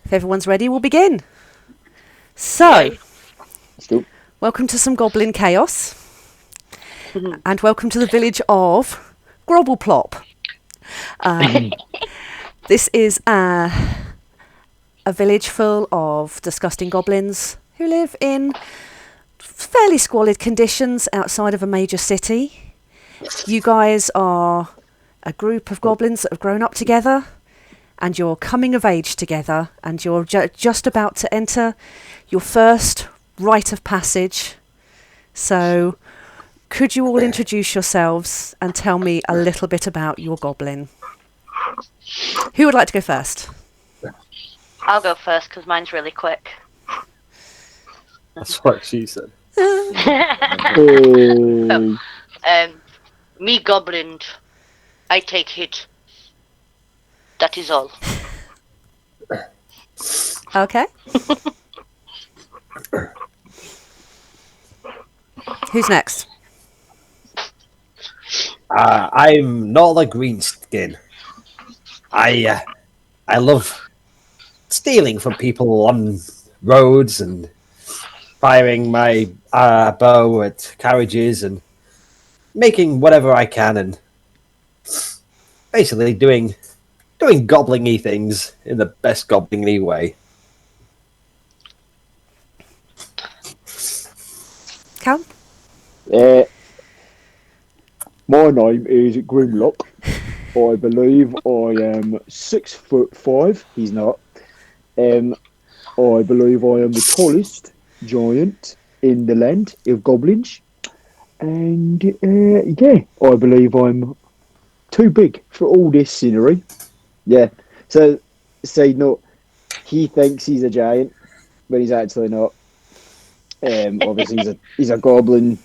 If everyone's ready, we'll begin. So, Let's go. welcome to some Goblin Chaos. And welcome to the village of Grobbleplop. This is a village full of disgusting goblins who live in fairly squalid conditions outside of a major city. You guys are a group of goblins that have grown up together, and you're coming of age together, and you're just about to enter your first rite of passage. So, could you all introduce yourselves and tell me a little bit about your goblin? Who would like to go first? I'll go first because mine's really quick. That's what she said. Oh. Me goblin, I take hit. That is all. Okay. Who's next? I'm not a greenskin. I love stealing from people on roads and firing my bow at carriages and making whatever I can and basically doing goblin-y things in the best goblin-y way. Cal? My name is Grimlock. I believe I am 6'5". He's not. I believe I am the tallest giant in the land of goblins. And yeah, I believe I'm too big for all this scenery. Yeah. So no, he thinks he's a giant, but he's actually not. Obviously he's a goblin.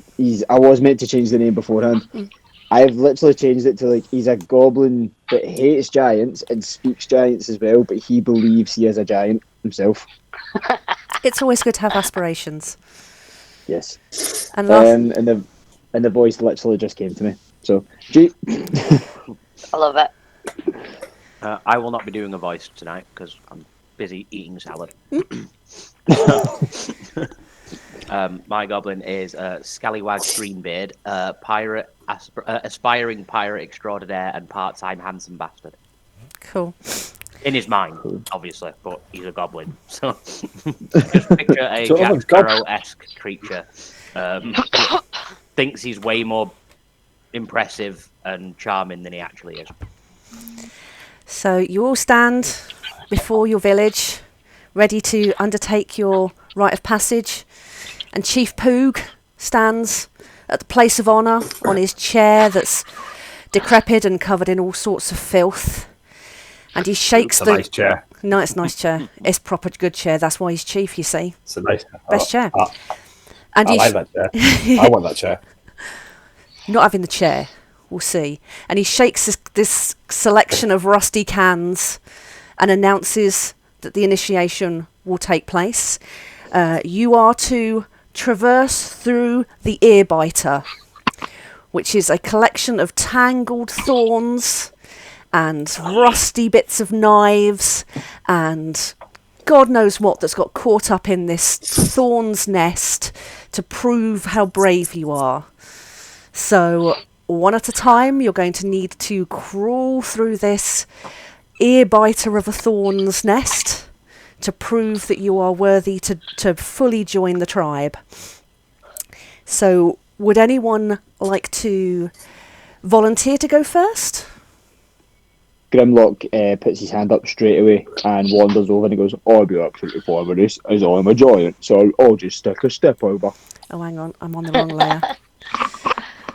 I was meant to change the name beforehand. I've literally changed it to he's a goblin that hates giants and speaks giants as well, but he believes he is a giant himself. It's always good to have aspirations. Yes. And last... and the voice literally just came to me. So, I love it. I will not be doing a voice tonight because I'm busy eating salad. My goblin is Scallywag Greenbeard, pirate, aspiring pirate extraordinaire, and part-time handsome bastard. Cool. In his mind, obviously, but he's a goblin. So just picture a Jack Sparrow-esque creature. Thinks he's way more impressive and charming than he actually is. So you all stand before your village, ready to undertake your rite of passage, and Chief Poog stands at the place of honour on his chair that's decrepit and covered in all sorts of filth, and he shakes It's a nice chair. No, it's a nice chair. It's proper good chair. That's why he's chief, you see. It's a nice Best chair. And I like that chair. I want that chair. Not having the chair, we'll see. And he shakes this selection of rusty cans and announces that the initiation will take place. You are to traverse through the Earbiter, which is a collection of tangled thorns and rusty bits of knives and God knows what that's got caught up in this thorn's nest to prove how brave you are. So, one at a time, you're going to need to crawl through this earbiter of a thorn's nest to prove that you are worthy to fully join the tribe. So, would anyone like to volunteer to go first? Grimlock puts his hand up straight away and wanders over and he goes, I'll be absolutely fine with this, as I'm a giant, so I'll just stick a step over. Oh, hang on, I'm on the wrong layer.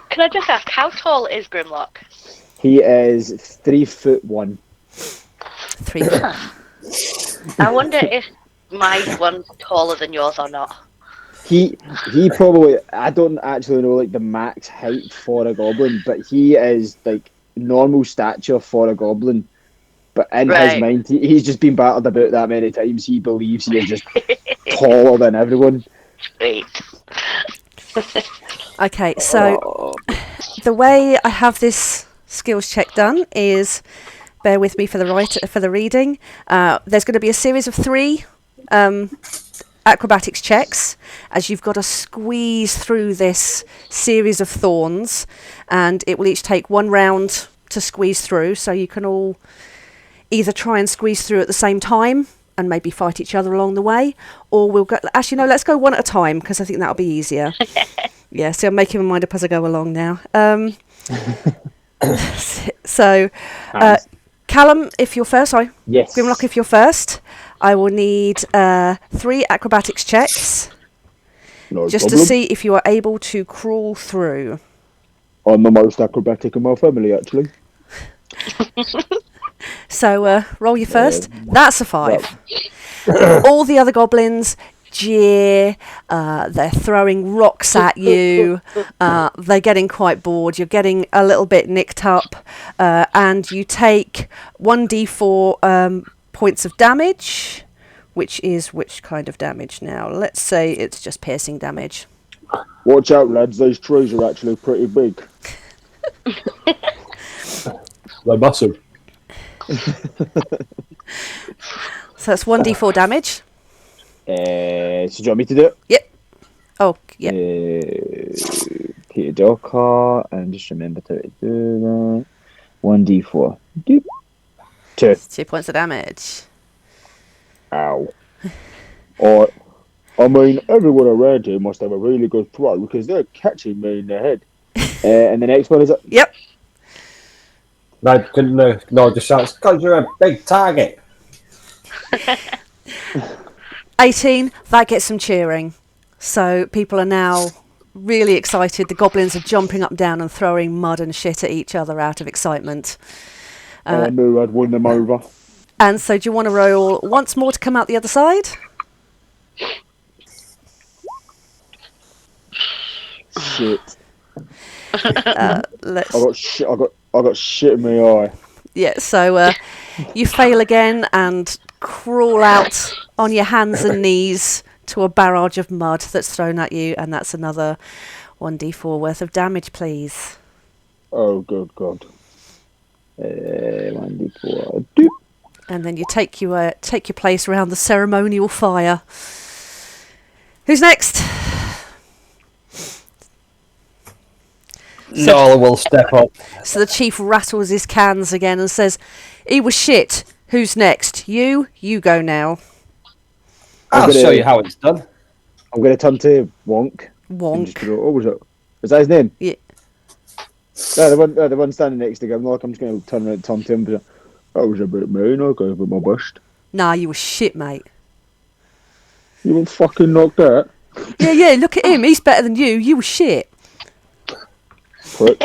Can I just ask, how tall is Grimlock? He is 3'1". 3 foot. I wonder if my one's taller than yours or not. He probably, I don't actually know the max height for a goblin, but he is normal stature for a goblin. But in his mind, he's just been battered about that many times. He believes he is just taller than everyone. Sweet. Okay, so the way I have this skills check done is bear with me for the reading. There's going to be a series of 3 acrobatics checks, as you've got to squeeze through this series of thorns, and it will each take 1 round to squeeze through. So you can all either try and squeeze through at the same time and maybe fight each other along the way, or we'll go. Actually, no, let's go one at a time because I think that'll be easier. Yeah, so I'm making my mind up as I go along now. So, Callum, if you're first, sorry. Yes. Grimlock, if you're first, I will need 3 acrobatics checks No just problem. to see if you are able to crawl through. I'm the most acrobatic in my family, actually. So roll your first. That's a 5. All the other goblins jeer. They're throwing rocks at you. They're getting quite bored. You're getting a little bit nicked up, and you take 1d4 points of damage. Which is which kind of damage now? Let's say it's just piercing damage. Watch out, lads. Those trees are actually pretty big. They're massive. So that's 1d4 damage. So do you want me to do it? Yep. Oh, yep. Peter Docker, and just remember to do that. 1d4. Doop. 2. 2 points of damage. Ow. I mean, everyone around here must have a really good throw because they're catching me in the head. And the next one is... Yep. No, just shouts, because you're a big target. 18, that gets some cheering. So people are now really excited. The goblins are jumping up and down and throwing mud and shit at each other out of excitement. I knew I'd win them over. And so do you want to roll once more to come out the other side? Shit. I got shit in my eye. Yeah, so you fail again and crawl out on your hands and knees to a barrage of mud that's thrown at you, and that's another 1d4 worth of damage, please. Oh, good God. 1d4. Doop. And then you take your place around the ceremonial fire. Who's next? Nala will step up. So the chief rattles his cans again and says, "He was shit. Who's next? You? You go now." I'll show you how it's done. I'm going to turn to Wonk. Wonk. What was it? Was that his name? Yeah. No, the one standing next to him. Like, I'm just going to turn around to him. That was a bit mean. I gave it my best. Nah, you were shit, mate. You won't fucking knock that. Yeah, look at him. He's better than you. You were shit. Prick.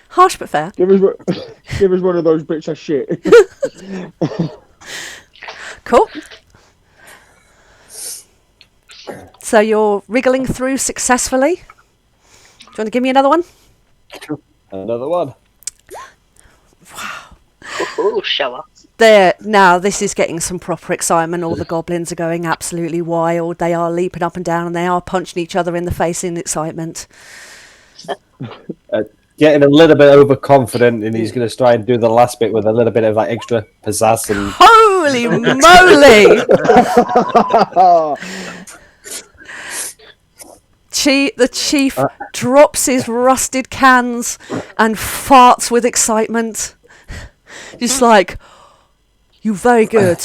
Harsh but fair. Give us one of those bits of shit. Cool. So you're wriggling through successfully. Do you want to give me another one? Another one. Ooh, show off. There, now this is getting some proper excitement. All the goblins are going absolutely wild. They are leaping up and down and they are punching each other in the face in excitement. Getting a little bit overconfident, and he's going to try and do the last bit with a little bit of that extra pizzazz. And Holy moly! The chief drops his rusted cans and farts with excitement. Just like, "You're very good.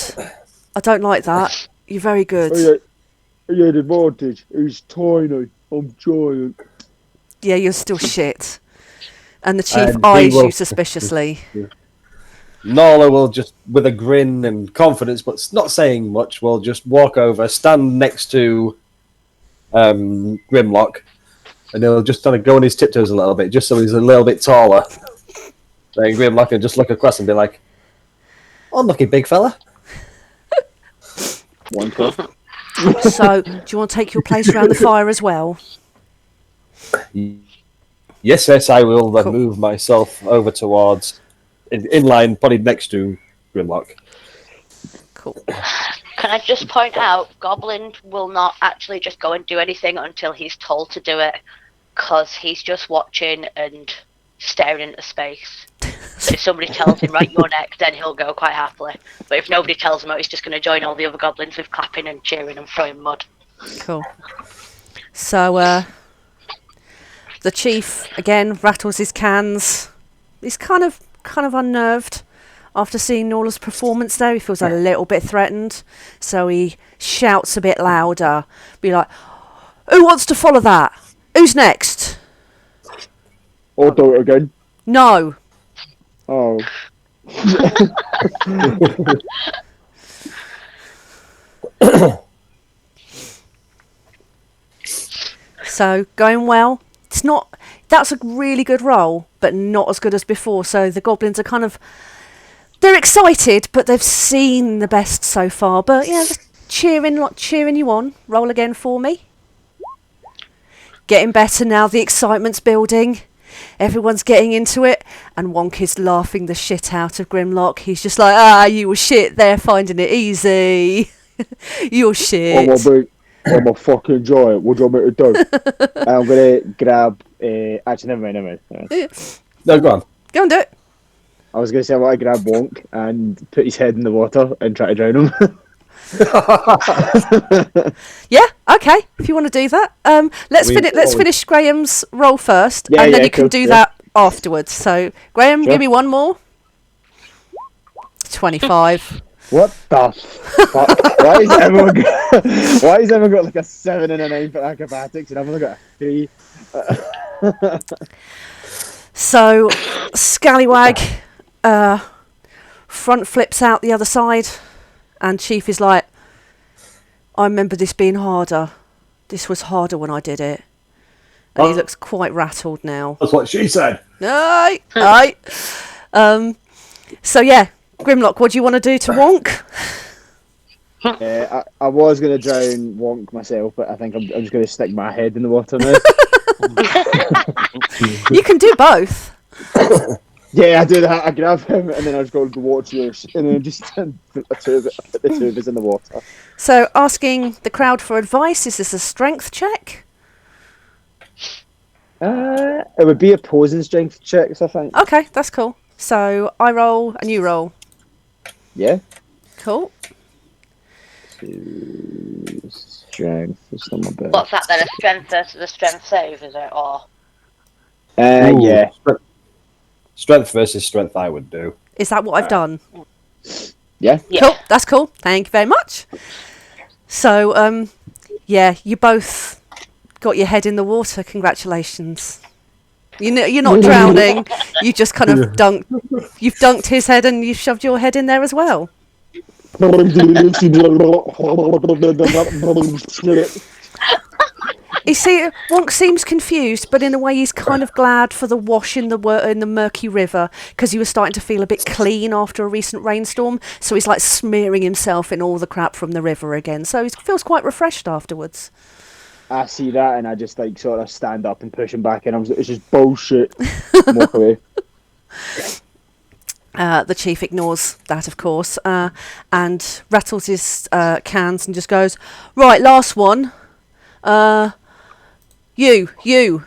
I don't like that. You're very good." He had advantage. He's tiny. I'm giant. Yeah, you're still shit. And the chief And eyes you suspiciously. Nala will just, with a grin and confidence, but not saying much, will just walk over, stand next to Grimlock, and he'll just kind of go on his tiptoes a little bit, just so he's a little bit taller. Then Grimlock will just look across and be like, "Unlucky big fella." One cup. So, do you want to take your place around the fire as well? Yes, I will then Cool. move myself over towards, in line, probably next to Grimlock. Cool. Can I just point out, Goblin will not actually just go and do anything until he's told to do it. because he's just watching and staring into space. So if somebody tells him, right, you're next, then he'll go quite happily. But if nobody tells him, he's just going to join all the other goblins with clapping and cheering and throwing mud. Cool. So, the chief, again, rattles his cans. He's kind of unnerved after seeing Norla's performance there. He feels a little bit threatened. So he shouts a bit louder. Be like, who wants to follow that? Who's next? Or do it again. No. Oh. So, going well. It's not... That's a really good roll, but not as good as before. So the goblins are kind of... They're excited, but they've seen the best so far. But, yeah, cheering you on. Roll again for me. Getting better now. The excitement's building. Everyone's getting into it. And Wonk is laughing the shit out of Grimlock. He's just like, you were shit. They're finding it easy. You're shit. I'm a fucking giant. What do you want me to do? I'm going to grab... actually, never mind. No, go on. Go and do it. I was going to say I want to grab Wonk and put his head in the water and try to drown him. Yeah, okay. If you want to do that, let's finish Graham's roll first, and then you can do that afterwards. So, Graham, Sure. give me one more. 25. What the fuck? Why is everyone got like a 7 and a 9 for acrobatics, and I've only got a 3? So, Scallywag front flips out the other side, and Chief is like, I remember this being harder. This was harder when I did it. And he looks quite rattled now. That's what she said. Aye. So yeah, Grimlock, what do you want to do to Wonk? I was going to drown Wonk myself, but I think I'm just going to stick my head in the water now. You can do both. Yeah, I do that. I grab him and then I just go to watch yours, and then just put the two of us in the water. So asking the crowd for advice, is this a strength check? It would be opposing strength checks, I think. Okay, that's cool. So I roll and you roll. Yeah. Cool. 2 strength is not my best. What's that then? A strength versus a strength save, is it? Or Yeah. Strength versus strength, I would do. Is that what I've done? Yeah. Cool. That's cool. Thank you very much. So, yeah, you both got your head in the water. Congratulations. You're not drowning. You just kind of you've dunked his head and you've shoved your head in there as well. You see, Wonk seems confused, but in a way he's kind of glad for the wash in the murky river, because he was starting to feel a bit clean after a recent rainstorm. So he's like smearing himself in all the crap from the river again. So he feels quite refreshed afterwards. I see that, and I just like sort of stand up and push him back, and it's just bullshit. Walk away. The chief ignores that, of course, and rattles his cans and just goes, right, last one. You, your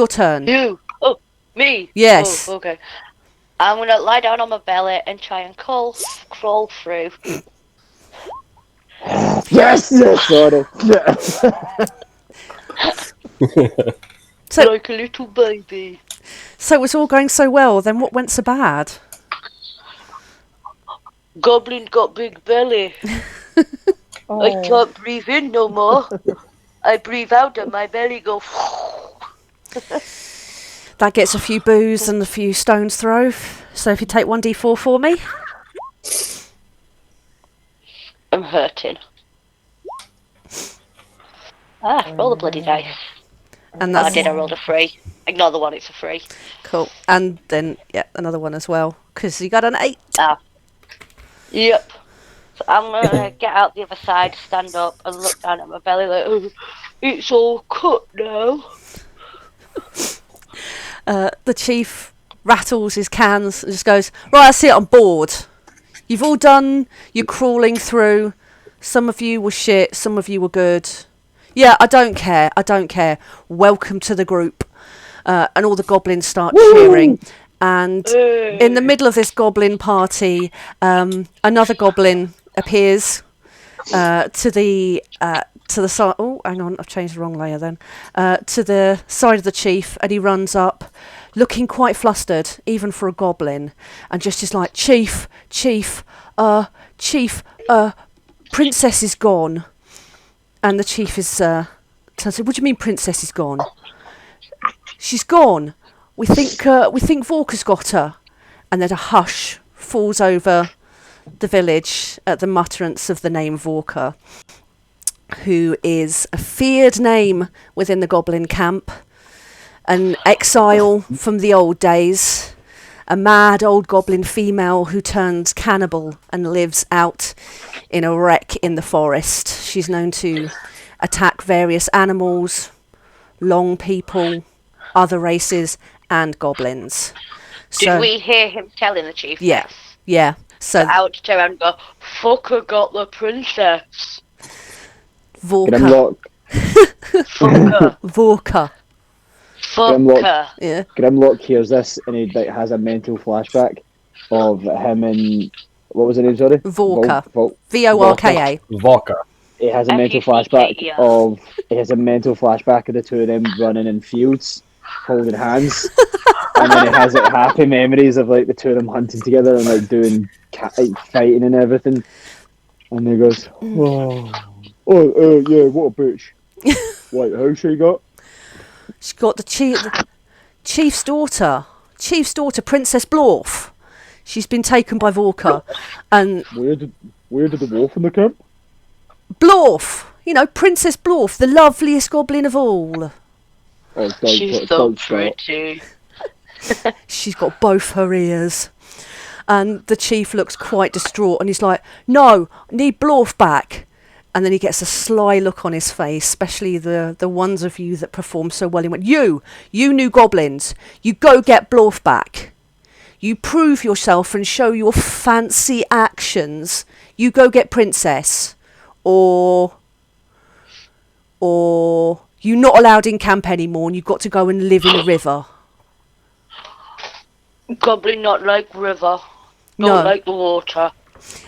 turn. you? Oh, me? Yes. Oh, okay. I'm gonna lie down on my belly and try and crawl through. Yes. Sorry. So, like a little baby. So it's all going so well, then what went so bad? Goblin got big belly. I can't breathe in no more. I breathe out and my belly goes. That gets a few boos and a few stones throw. So if you take 1d4 for me. I'm hurting. Roll the bloody dice. And that's I rolled a 3. Ignore the one, it's a 3. cool. And then, yeah, another one as well. Because you got an 8. Yep. So I'm gonna get out the other side, stand up, and look down at my belly like, oh, it's all cut now. The chief rattles his cans and just goes, right, that's it, I'm bored. You've all done your crawling through. Some of you were shit, some of you were good. Yeah, I don't care. I don't care. Welcome to the group. And all the goblins start cheering. And in the middle of this goblin party, another goblin appears to the side. Oh, hang on, I've changed the wrong layer then. To the side of the chief, and he runs up, looking quite flustered, even for a goblin, and just is like, Chief, Princess is gone. And the chief is tells him, "What do you mean, Princess is gone? She's gone. We think Vorka's got her." And then a hush falls over the village at the mutterance of the name Vorka, who is a feared name within the goblin camp, an exile from the old days, a mad old goblin female who turns cannibal and lives out in a wreck in the forest. She's known to attack various animals, long people, other races, and goblins. Did we hear him telling the chief? Yeah, this? yeah. So I would turn around and go, "Fucker got the princess." Vorka. Fucker. Vorka. Fucker. Yeah. Grimlock hears this and he like has a mental flashback of him and what was the name? Sorry, Vorka. Vorka. Vorka. Vodka. He has a mental flashback of the two of them running in fields, holding hands, and then he has like happy memories of like the two of them hunting together and like doing like, fighting and everything. And he goes, yeah, what a bitch. Wait, who she got? She's got the chief's daughter. Chief's daughter, Princess Blorf. She's been taken by Vorka, and Where did the wolf in the camp? Blorf, Princess Blorf, the loveliest goblin of all. Oh, She's so pretty. She's got both her ears. And the chief looks quite distraught and he's like, "No, I need Blorf back." And then he gets a sly look on his face, especially the ones of you that perform so well. He went, You new goblins, you go get Blorf back. You prove yourself and show your fancy actions. You go get Princess. Or you're not allowed in camp anymore and you've got to go and live in the river. Goblin not like river. No. Not like the water.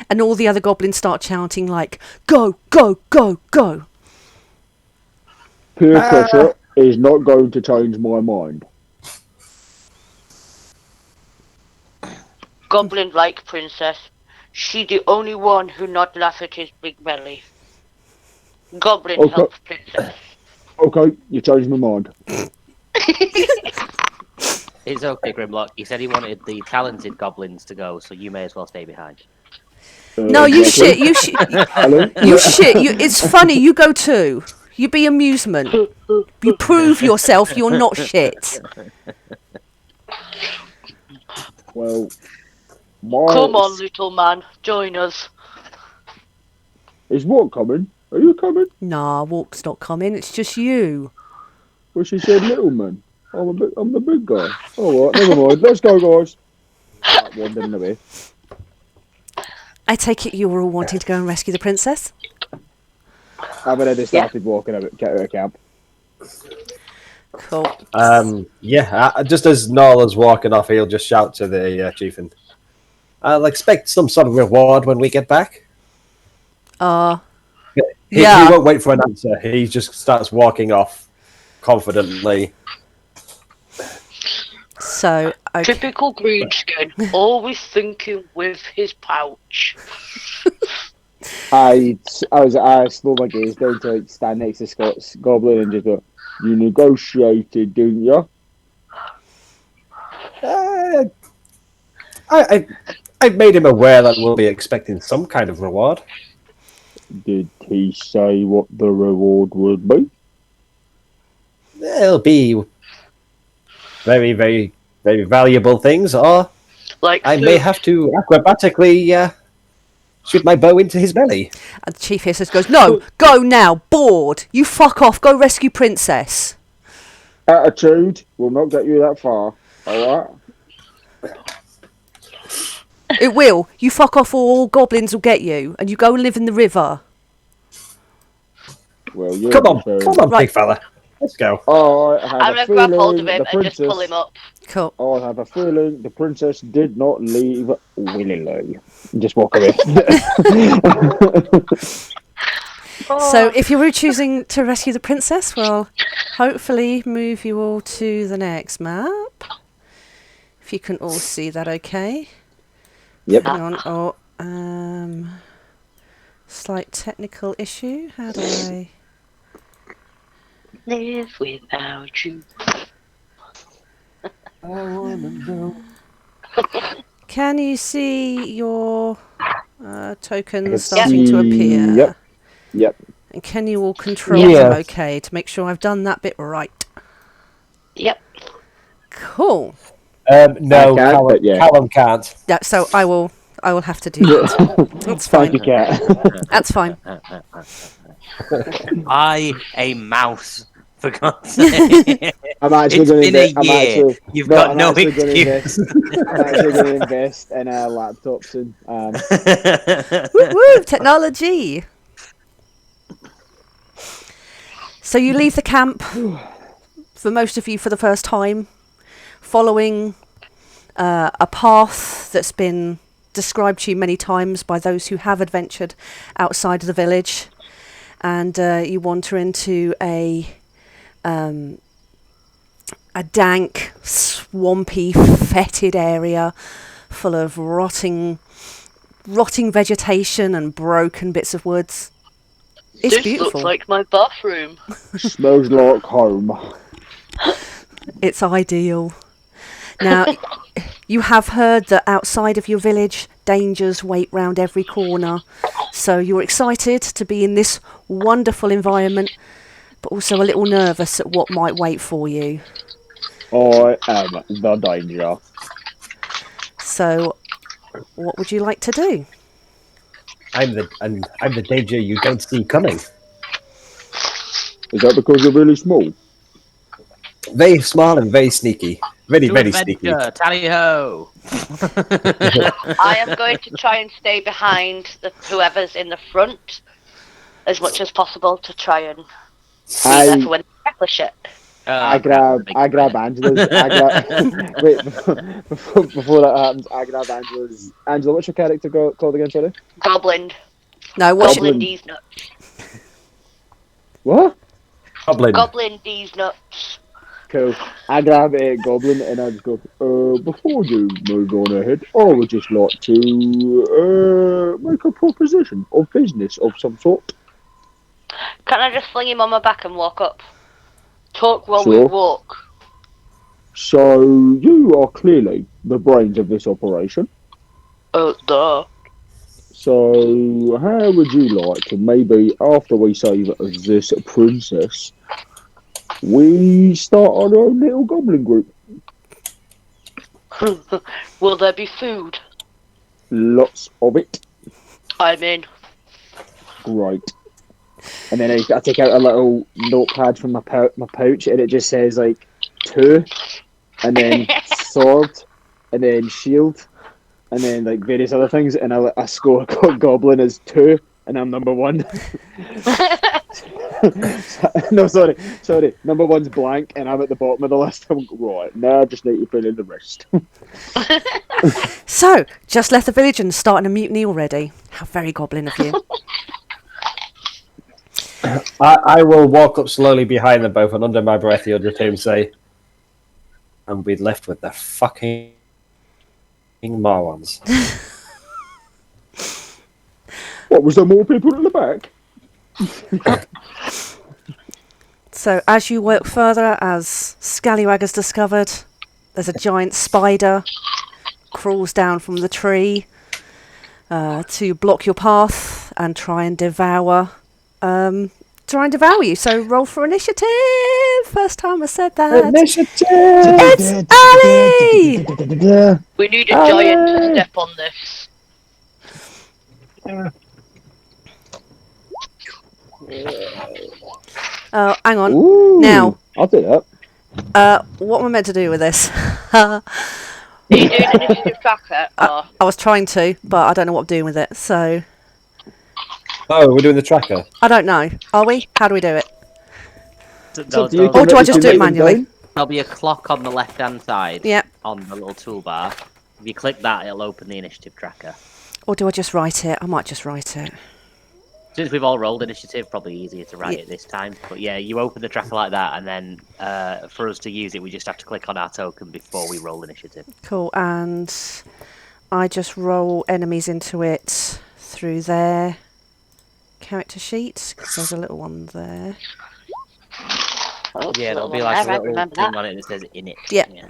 And all the other goblins start chanting like, "Go, go, go, go." Peer pressure is not going to change my mind. Goblin like princess. She the only one who not laugh at his big belly. Goblin help princess. Okay, you changed my mind. It's okay, Grimlock. He said he wanted the talented goblins to go, so you may as well stay behind. No, you shit. Hello? You shit. It's funny. You go too. You be amusement. You prove yourself. You're not shit. Well, Come on, little man. Join us. Is what coming? Are you coming? Nah, Walk's not coming. It's just you. Well, she said little man. I'm the big guy. All right, never mind. Let's go, guys. That wandering away. I take it you were all wanting to go and rescue the princess? I've already started walking out of camp. Cool. Just as Nola's walking off, he'll just shout to the chief, and I'll expect some sort of reward when we get back. He won't wait for an answer. He just starts walking off confidently. So, okay. Typical greenskin, always thinking with his pouch. I slow my gaze down to like, stand next to Scott's goblin and just go, "You negotiated, didn't you?" I made him aware that we'll be expecting some kind of reward. Did he say what the reward would be? It'll be very, very, very valuable things, or Like I may have to acrobatically shoot my bow into his belly. And the chief here goes, "No, go now, bored. You fuck off, go rescue princess." Attitude will not get you that far. Alright? It will. You fuck off or all goblins will get you and you go and live in the river. Well, you Come on, Right. big fella. Let's go. I'm going to grab hold of him and just pull him up. Cool. I have a feeling the princess did not leave willingly. Just walk away. So if you're choosing to rescue the princess, we'll hopefully move you all to the next map. If you can all see that okay. Yep. Hang on. Slight technical issue. How do I... Live without you. I wanna know. Can you see your tokens can starting to see- appear? Yep. And can you all control Yeah. them okay to make sure I've done that bit right? Yep. Cool. No, I can't, but yeah. Callum can't. Yeah, so I will have to do that. That's Thank fine. you, Cat. That's fine. A mouse, for God's sake. I'm actually It's going been to a invest. year. You've got no excuse. I'm actually going to invest in a laptop soon. Woo woo! Technology. So you leave the camp, for most of you, for the first time, following a path that's been described to you many times by those who have adventured outside of the village, and you wander into a dank, swampy, fetid area full of rotting vegetation and broken bits of woods. It's This beautiful. looks like my bathroom. Smells like home. It's ideal. Now, you have heard that outside of your village, dangers wait round every corner. So you're excited to be in this wonderful environment, but also a little nervous at what might wait for you. I am the danger. So, what would you like to do? I'm the danger you don't see coming. Is that because you're really small? Very small and very sneaky. Very, very sneaky. Adventure, tally ho! I am going to try and stay behind whoever's in the front as much as possible to try and be there for when they tackle shit. I grab Angela's. Wait, before that happens, I grab Angela's. Angela, what's your character called again? Sorry. Goblin. No, what's Goblin. Goblin D's nuts. What? Goblin. Goblin D's nuts. Cool. I grab a goblin and I just go. Before you move on ahead, I would just like to make a proposition of business of some sort. Can I just fling him on my back and walk up? Talk while Sure. we walk. So you are clearly the brains of this operation. Duh. So how would you like to maybe after we save this princess, we start our own little goblin group? Will there be food? Lots of it. I'm in. Great. And then I take out a little notepad from my pouch, and it just says like 2, and then sword, and then shield, and then like various other things, and I score goblin as 2, and I'm number 1. No, sorry. Number 1's blank, and I'm at the bottom of the list. I'm right now. I just need to fill in the rest. So, just left the village and starting a mutiny already. How very goblin of you. I will walk up slowly behind them both, and under my breath, you'll just hear him say, "And we left with the fucking morons." What, was there more people at the back? So, as you work further, as Scallywag has discovered, there's a giant spider crawls down from the tree to block your path and try and devour you. So roll for initiative. First time I said that. Initiative! It's Ali! We need a giant to step on this. Hang on. Ooh, Now, I'll do that. what am I meant to do with this? Are you doing initiative tracker? Or... I was trying to, but I don't know what I'm doing with it. So, Oh, we're doing the tracker. I don't know. Are we? How do we do it? It's up to you. Or do I You just can do it write them manually? down. There'll be a clock on the left-hand side. Yep. On the little toolbar. If you click that, it'll open the initiative tracker. Or do I just write it? I might just write it. Since we've all rolled initiative, probably easier to write it this time. But yeah, you open the tracker like that, and then for us to use it, we just have to click on our token before we roll initiative. Cool. And I just roll enemies into it through their character sheet, because there's a little one there. Oh, Yeah, there'll be little like one a there, I little remember thing that. on it that says in it. Yeah.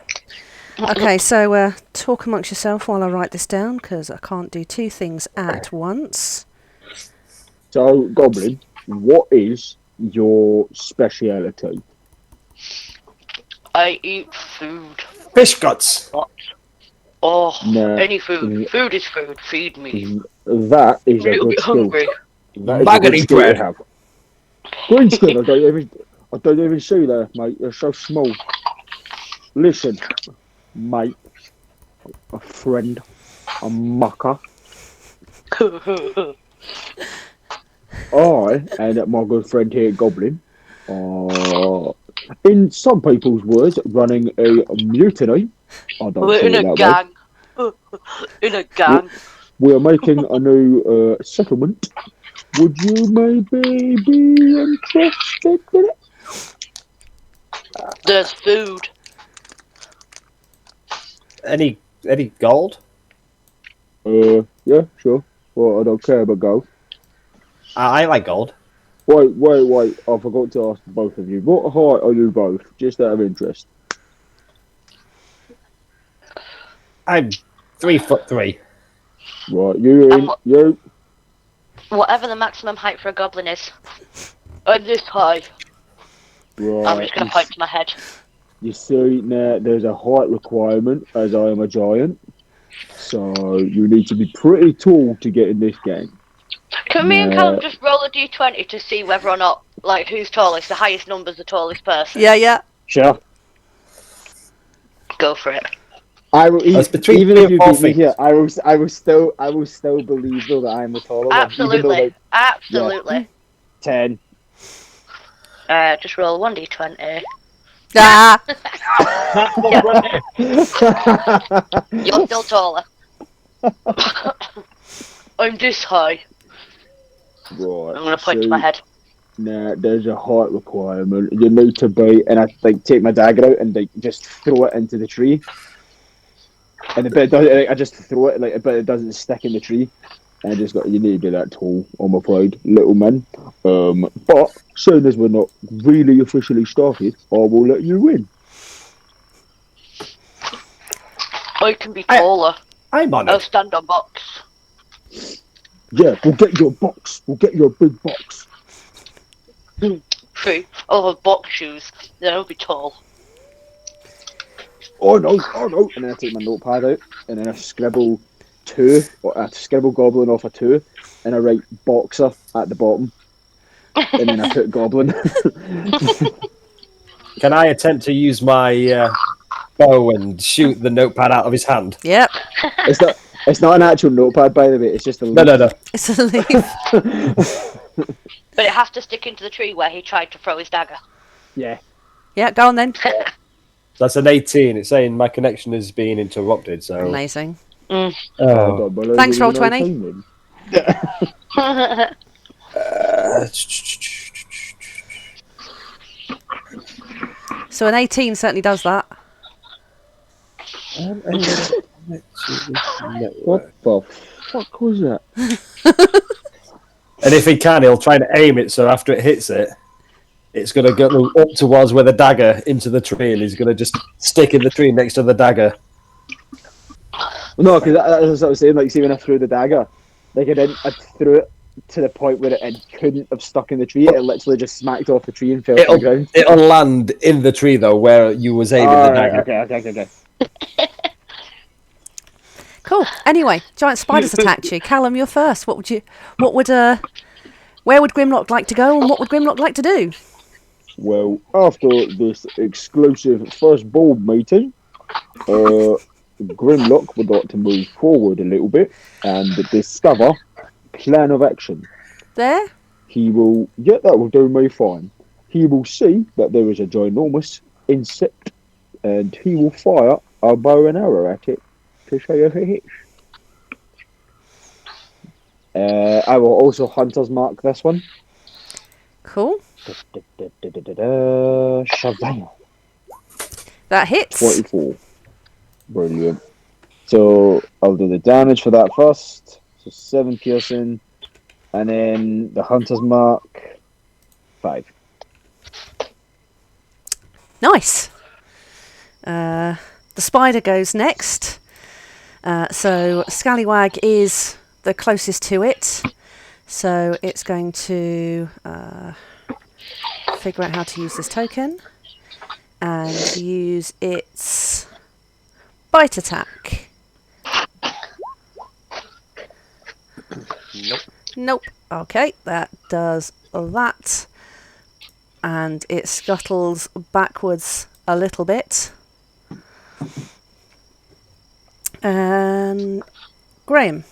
Okay, so talk amongst yourself while I write this down, because I can't do two things at once. So, Goblin, what is your speciality? I eat food. Fish guts. Oh, No. any food. Food is food. Feed me. That is I'm a a little good bit skill. hungry. That is a Maggoty good skill bread. to have. Green skin, I don't even see there, mate. They're so small. Listen, mate, a friend, a mucker. I and my good friend here, Goblin, are, in some people's words, running a mutiny. I don't We're see in it a that way. gang. In a gang. We are making a new settlement. Would you maybe be interested in it? There's food. Any gold? Yeah, sure. Well, I don't care about gold. I like gold. Wait. I forgot to ask both of you. What height are you both? Just out of interest. I'm 3'3". Right, you in, you. Whatever the maximum height for a goblin is. I'm this high. Right. I'm just going to point to my head. You see, now there's a height requirement, as I am a giant. So you need to be pretty tall to get in this game. Can me and Callum just roll a d20 to see whether or not, like, who's tallest? The highest number's the tallest person. Yeah. Sure. Go for it. I will That's between even three if and you four beat me feet. here. I will still believe though that I'm the taller one. Absolutely. Absolutely. 10. Just roll 1d20. Ah! You're still taller. I'm this high. Right. I'm going to point to my head. Nah, there's a height requirement. You need to be, and I like take my dagger out and like just throw it into the tree. And but it does, I just throw it like, but it doesn't stick in the tree. And I just got, you need to be that tall, I'm afraid, little man. But soon as we're not really officially started, I will let you win. I can be taller. I'm on I'll it. stand on box. Yeah, we'll get your box. We'll get your big box. True. I'll have box shoes. Then I'll be tall. Oh no. And then I take my notepad out, and then I scribble 2, or I scribble goblin off a 2, and I write boxer at the bottom. And then I put goblin. Can I attempt to use my bow and shoot the notepad out of his hand? Yep. It's not an actual notepad, by the way. It's just a leaf. No. It's a leaf. But it has to stick into the tree where he tried to throw his dagger. Yeah. Yeah, go on then. That's an 18. It's saying my connection is being interrupted. So Amazing. I Oh. don't believe Thanks, it was Roll20. 19 So an 18 certainly does that. What the fuck was that? And if he can, he'll try and aim it so after it hits it, it's going to go up towards where the dagger into the tree, and he's going to just stick in the tree next to the dagger. No, because that's what I was saying. Like, see, when I threw the dagger, like I threw it to the point where it couldn't have stuck in the tree. It literally just smacked off the tree and fell to the ground. It'll land in the tree though, where you was aiming the dagger. Okay. Cool. Anyway, giant spiders attacked you. Callum, you're first. Where would Grimlock like to go, and what would Grimlock like to do? Well, after this exclusive first board meeting, Grimlock would like to move forward a little bit and discover plan of action. there. He will. Yeah, that will do me fine. He will see that there is a ginormous insect, and he will fire a bow and arrow at it to show if it hits. I will also hunter's mark this one. Cool. Shazam! That hits. 24. Brilliant. So I'll do the damage for that first. So 7 piercing, and then the hunter's mark 5. Nice. The spider goes next. So Scallywag is the closest to it. So it's going to figure out how to use this token and use its bite attack. Nope. Okay, that does that. And it scuttles backwards a little bit. And Graham.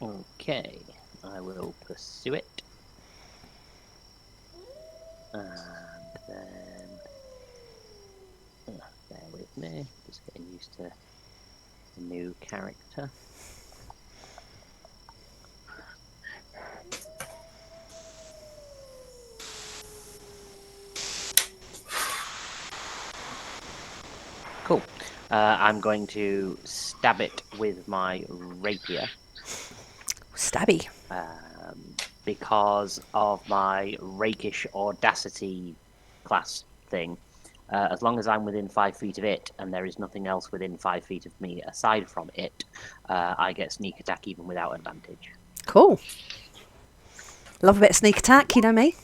Okay, I will pursue it. And then... bear with me, just getting used to the new character. Cool. I'm going to stab it with my rapier. Stabby. Because of my rakish audacity class thing. As long as I'm within 5 feet of it, and there is nothing else within 5 feet of me aside from it, I get sneak attack even without advantage. Cool. Love a bit of sneak attack, you know me.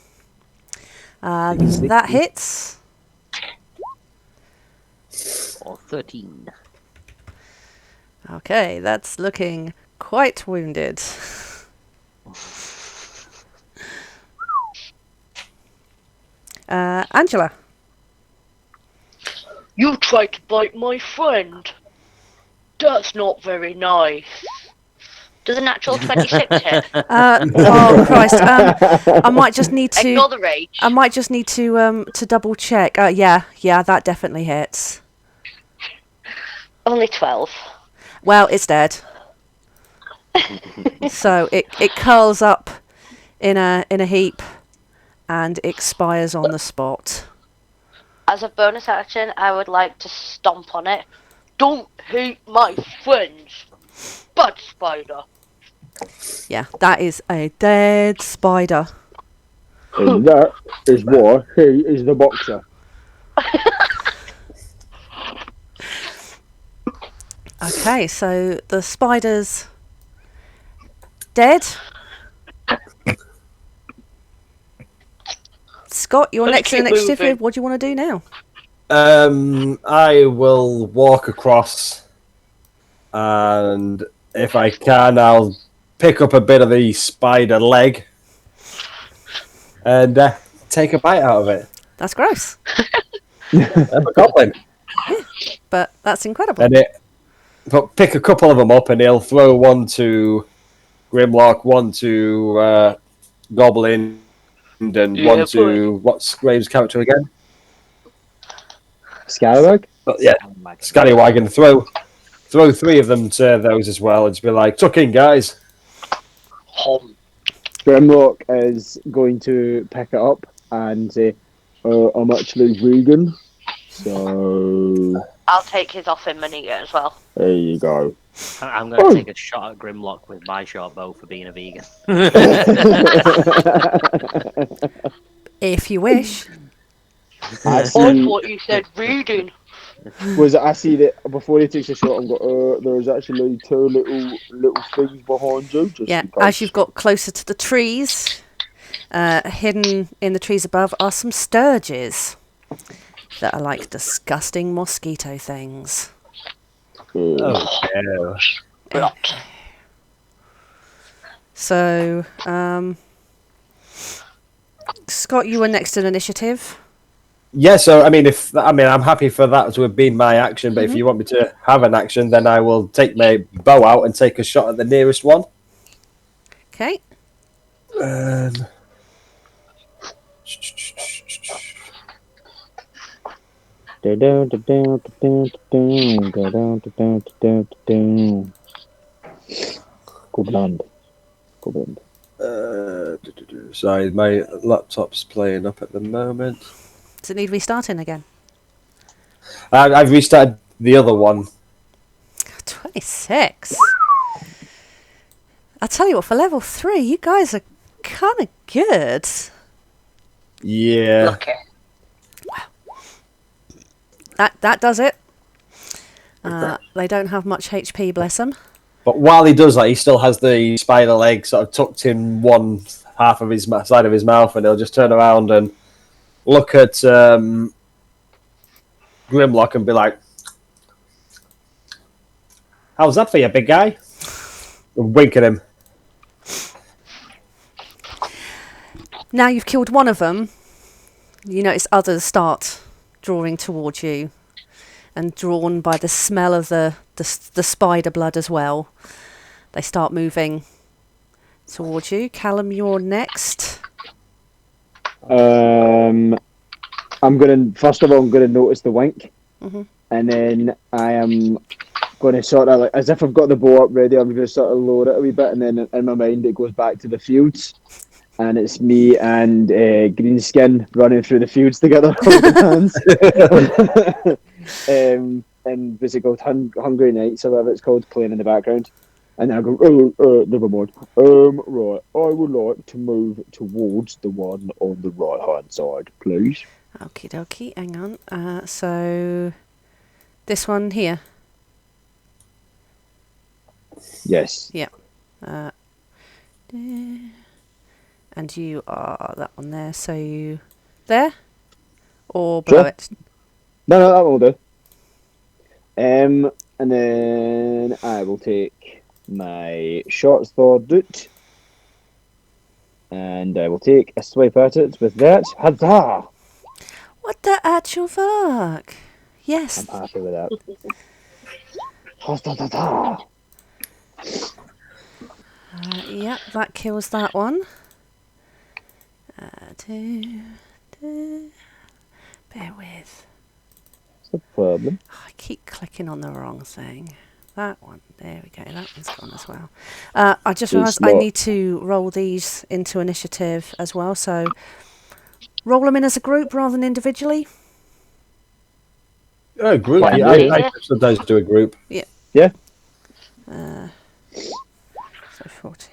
That hits. Or 13. Okay, that's looking quite wounded. Angela. You tried to bite my friend. That's not very nice. Does a natural 26 hit? Oh Christ! I might just need to. Ignore the rage. I might just need to double check. Yeah, that definitely hits. Only 12. Well, it's dead. So it curls up in a heap and expires on the spot. As a bonus action, I would like to stomp on it. Don't hate my friends, bud spider. Yeah, that is a dead spider. And that is why he is the boxer. Okay, so the spider's dead. Scott, you're Let's next in the keep initiative. moving. What do you want to do now? I will walk across, and if I can, I'll pick up a bit of the spider leg and take a bite out of it. That's gross, I'm a goblin. but that's incredible. And but pick a couple of them up, and he'll throw one to Grimlock, one to Goblin, and one to what's Graves' character again? Scallywag? But yeah, Scallywag, and throw 3 of them to those as well, and just be like, "Tuck in, guys." Grimlock is going to pick it up and say, I'm actually vegan, so I'll take his off him and eat it as well. there you go. I'm going to take a shot at Grimlock with my short bow for being a vegan. If you wish. I I see, thought you said reading. I see that before he takes a shot, I've got, there's actually 2 little things behind you. Just Yeah, in case. as you've got closer to the trees, hidden in the trees above are some sturges that are like disgusting mosquito things. Oh, Blot. So, Scott, you were next in initiative. yeah. So I'm happy for that to have been my action. But if you want me to have an action, then I will take my bow out and take a shot at the nearest one. Okay. And Goblin. Goblin. sorry, my laptop's playing up at the moment. Does it need restarting again? I've restarted the other one. 26. I tell you what, for level 3, you guys are kind of good. Yeah. Lucky. That does it. They don't have much HP, bless them. But while he does that, he still has the spider leg sort of tucked in one half of his side of his mouth, and he'll just turn around and look at Grimlock and be like, "How's that for you, big guy?" And wink at him. Now you've killed one of them, you notice others start drawing towards you, and drawn by the smell of the spider blood as well, they start moving towards you. Callum, you're next. I'm first of all gonna notice the wink, Mhm. and then I am gonna sort of, like, as if I've got the bow up ready, I'm gonna sort of lower it a wee bit, and then in my mind it goes back to the fields, and it's me and Greenskin running through the fields together, holding hands. And what's it called? Hungry Nights or whatever it's called, playing in the background. And then I go, never mind. Right, I would like to move towards the one on the right hand side, please. Okie dokie, hang on. So, this one here. Yes. And you are that one there. So you there? Or below Sure. it? No, that will do. And then I will take my short sword doot, and I will take a swipe at it with that. Huzzah! What the actual fuck? Yes. I'm happy with that. Huzzah! Yep, that kills that one. Bear with. What's the problem? Oh, I keep clicking on the wrong thing. That one. There we go. That one's gone as well. I just realised I need to roll these into initiative as well. So roll them in as a group rather than individually. Oh, group. Whatever Yeah, it is, I yeah. sometimes do a group. Yeah. So 14.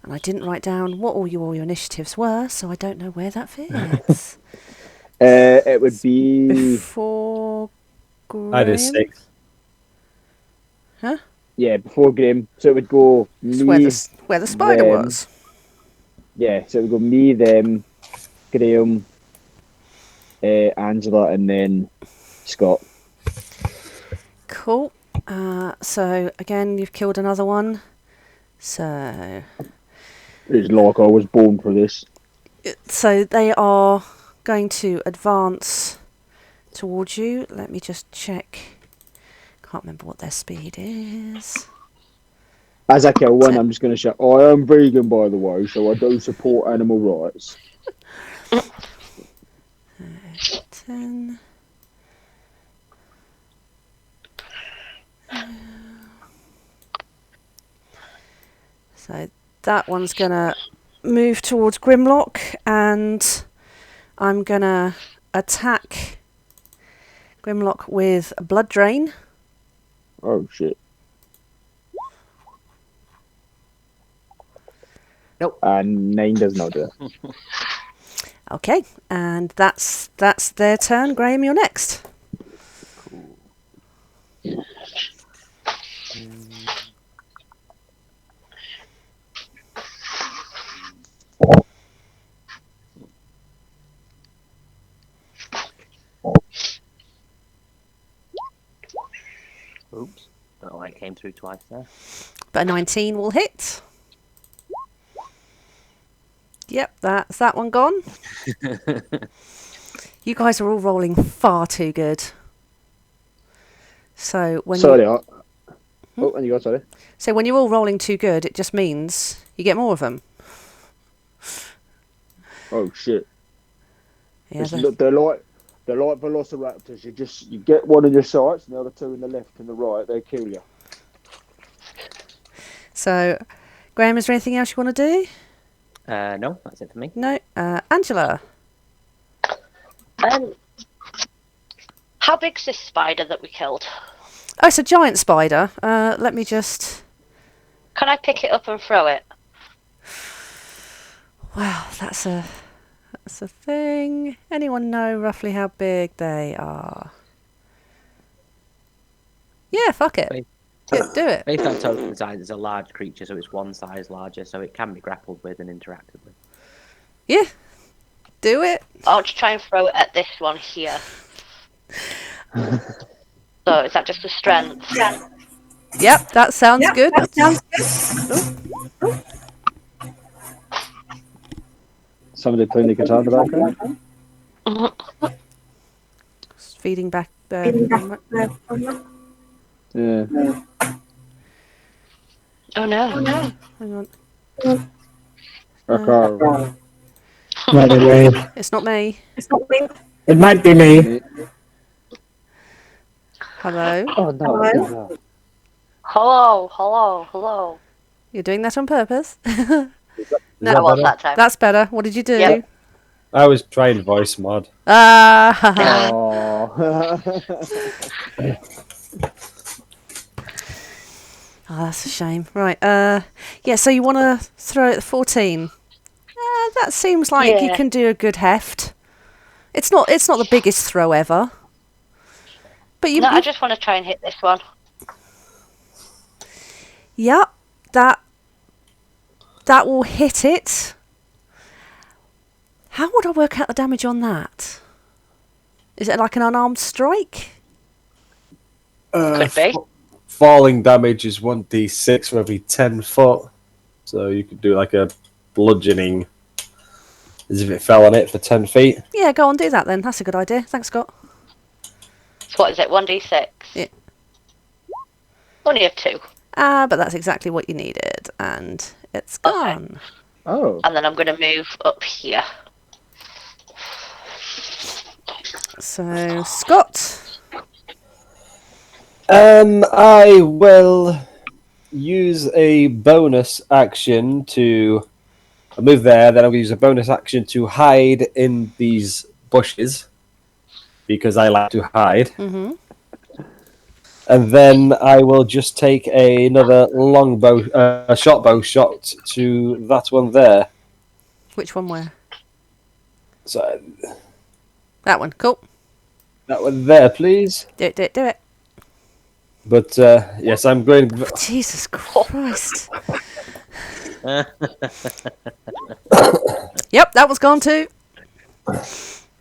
And I didn't write down what all your initiatives were, so I don't know where that fits. It would be Before Grim. I did 6. Huh? before Graham. So it would go It's me. where the spider them. was. Yeah, so it would go me, them, Graham, Angela, and then Scott. Cool. So again, you've killed another one. So It's like I was born for this. they are going to advance towards you. Let me just check. Can't remember what their speed is. As I kill one, I'm just going to shout, I am vegan, by the way, so I do support animal rights. 10. So that one's going to move towards Grimlock, and I'm going to attack Grimlock with a Blood Drain. Oh, shit. Nope. 9 does not do it. Okay, and that's their turn. Graham, you're next. Oops. Don't know why it came through twice there. But a 19 will hit. Yep, that's that one gone. You guys are all rolling far too good. So when Sorry, and you go, sorry. so when you're all rolling too good, it just means You get more of them. Oh shit! Yeah, They're like velociraptors. You get one in your sights, and the other two in the left and the right. They kill you. So, Graham, is there anything else you want to do? No, that's it for me. No. Angela. How big's this spider that we killed? Oh, it's a giant spider. Let me just... Can I pick it up and throw it? Wow, that's a thing. Anyone know roughly how big they are? Yeah, fuck it. Yeah, do it. Based on total size, it's a large creature, so it's one size larger, so it can be grappled with and interacted with. Yeah, do it. I'll just try and throw it at this one here. So is that just a strength? Yep, that sounds good. Somebody playing the guitar in the background. Just feeding back there. Yeah. Oh no. Hang on. Okay. By the way, It's not me. it might be me. Hello. Oh no. Hello. You're doing that on purpose? No, I was that time. That's better. What did you do? Yep. I was trying voice mod. Ah. Oh. Oh, that's a shame. Right. Yeah. So you want to throw it at 14? That seems like you Yeah. can do a good heft. It's not the biggest throw ever. But you. No, I just want to try and hit this one. Yeah. That will hit it. How would I work out the damage on that? Is it like an unarmed strike? Could be. Falling damage is 1d6 for every 10 foot. So you could do like a bludgeoning as if it fell on it for 10 feet. Yeah, go on, do that then. That's a good idea. Thanks, Scott. So what is it? 1d6? Yeah. Only have 2. But that's exactly what you needed. And it's gone. Oh. And then I'm going to move up here. So, Scott. I will use a bonus action to move there. Then I'll use a bonus action to hide in these bushes because I like to hide. Mm-hmm. And then I will just take another short bow shot to that one there. Which one where? So That one. Cool. that one there, please. Do it. But yes, I'm going. Jesus Christ. Yep, that one's gone too.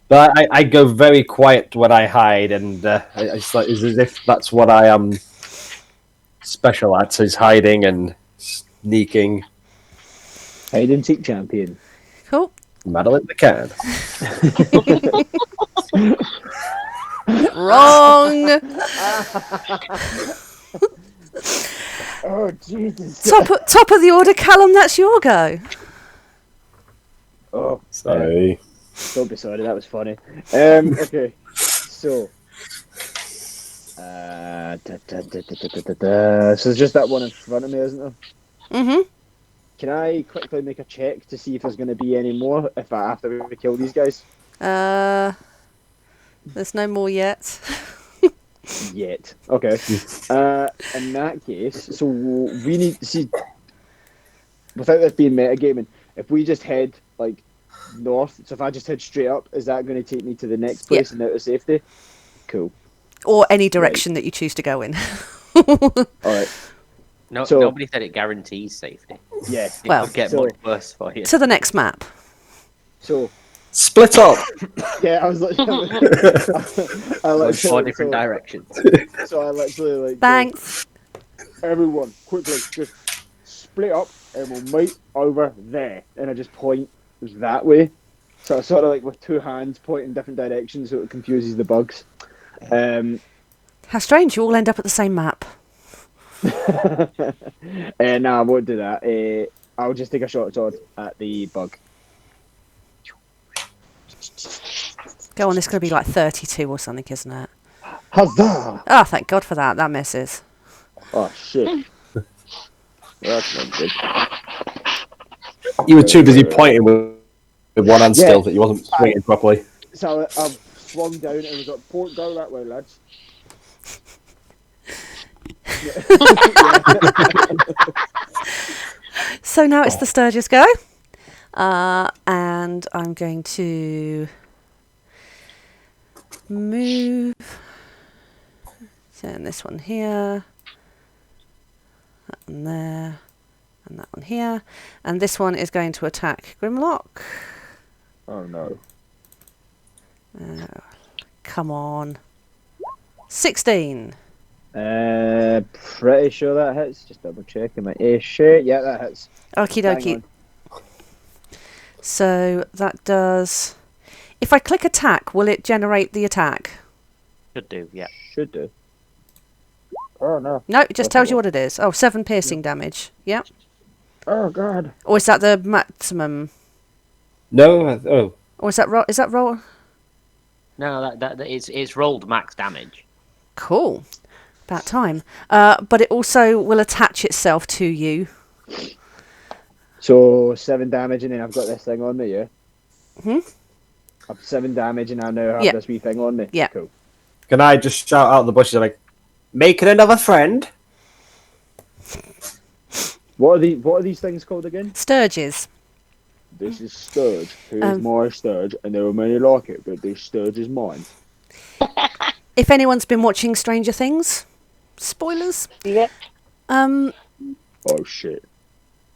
But I go very quiet when I hide, and it's as if that's what I am special at, is hiding and sneaking. Hide and seek champion. Cool. Madeline McCann. Wrong. Oh Jesus. Top of the order, Callum. That's your go. Oh. Sorry. Don't be sorry. That was funny. Okay. So. So it's just that one in front of me, isn't there? Mm-hmm. Can I quickly make a check to see if there's going to be any more after we kill these guys? There's no more yet. Yet. Okay. In that case, so we need to see, without this being metagaming, if we just head like north, so if I just head straight up, is that going to take me to the next place and out of safety? Cool. Or any direction that you choose to go in. Alright. No, So- nobody said it guarantees safety. Yeah. It Well, could get so- much worse for you. to the next map. So, Split up. yeah, I was like, Going 4 different directions. So I literally like, Thanks. everyone, quickly, just split up and we'll meet over there. And I just point that way. So I sort of like with two hands pointing different directions so it confuses the bugs. How strange, you all end up at the same map. No, I won't do that. I'll just take a shot at the bug. Go on, this could be like 32 or something, isn't it? Huzzah! Oh, thank God for that. That misses. Oh shit. Well, that's not good. You were too busy pointing with one hand Yeah. still that you wasn't pointing properly. So I've swung down and was like, "Point, go that way, lads." So now it's the Sturgis go. And I'm going to move. So this one here. That one there. And that one here. And this one is going to attack Grimlock. Oh no. Come on. 16. Pretty sure that hits. Just double checking my shit. Yeah, that hits. Okie Hang dokie. on. So that does. If I click attack, will it generate the attack? Should do, yeah. Should do. Oh no. No, it just tells you what it is. Oh, 7 piercing damage. Yeah. Oh god. Or is that the maximum? No, oh, Or is that roll? Is that roll? No, that it's rolled max damage. Cool. About time. But it also will attach itself to you. So 7 damage, and then I've got this thing on me. Yeah. Hmm? I've 7 damage, and I now have Yeah. this wee thing on me. Yeah. Cool. can I just shout out the bushes like, making another friend? What are these things called again? Sturges. This is Sturge. Here's my Sturge, and there are many like it, but this Sturge is mine. If anyone's been watching Stranger Things, spoilers. Yeah. Oh shit.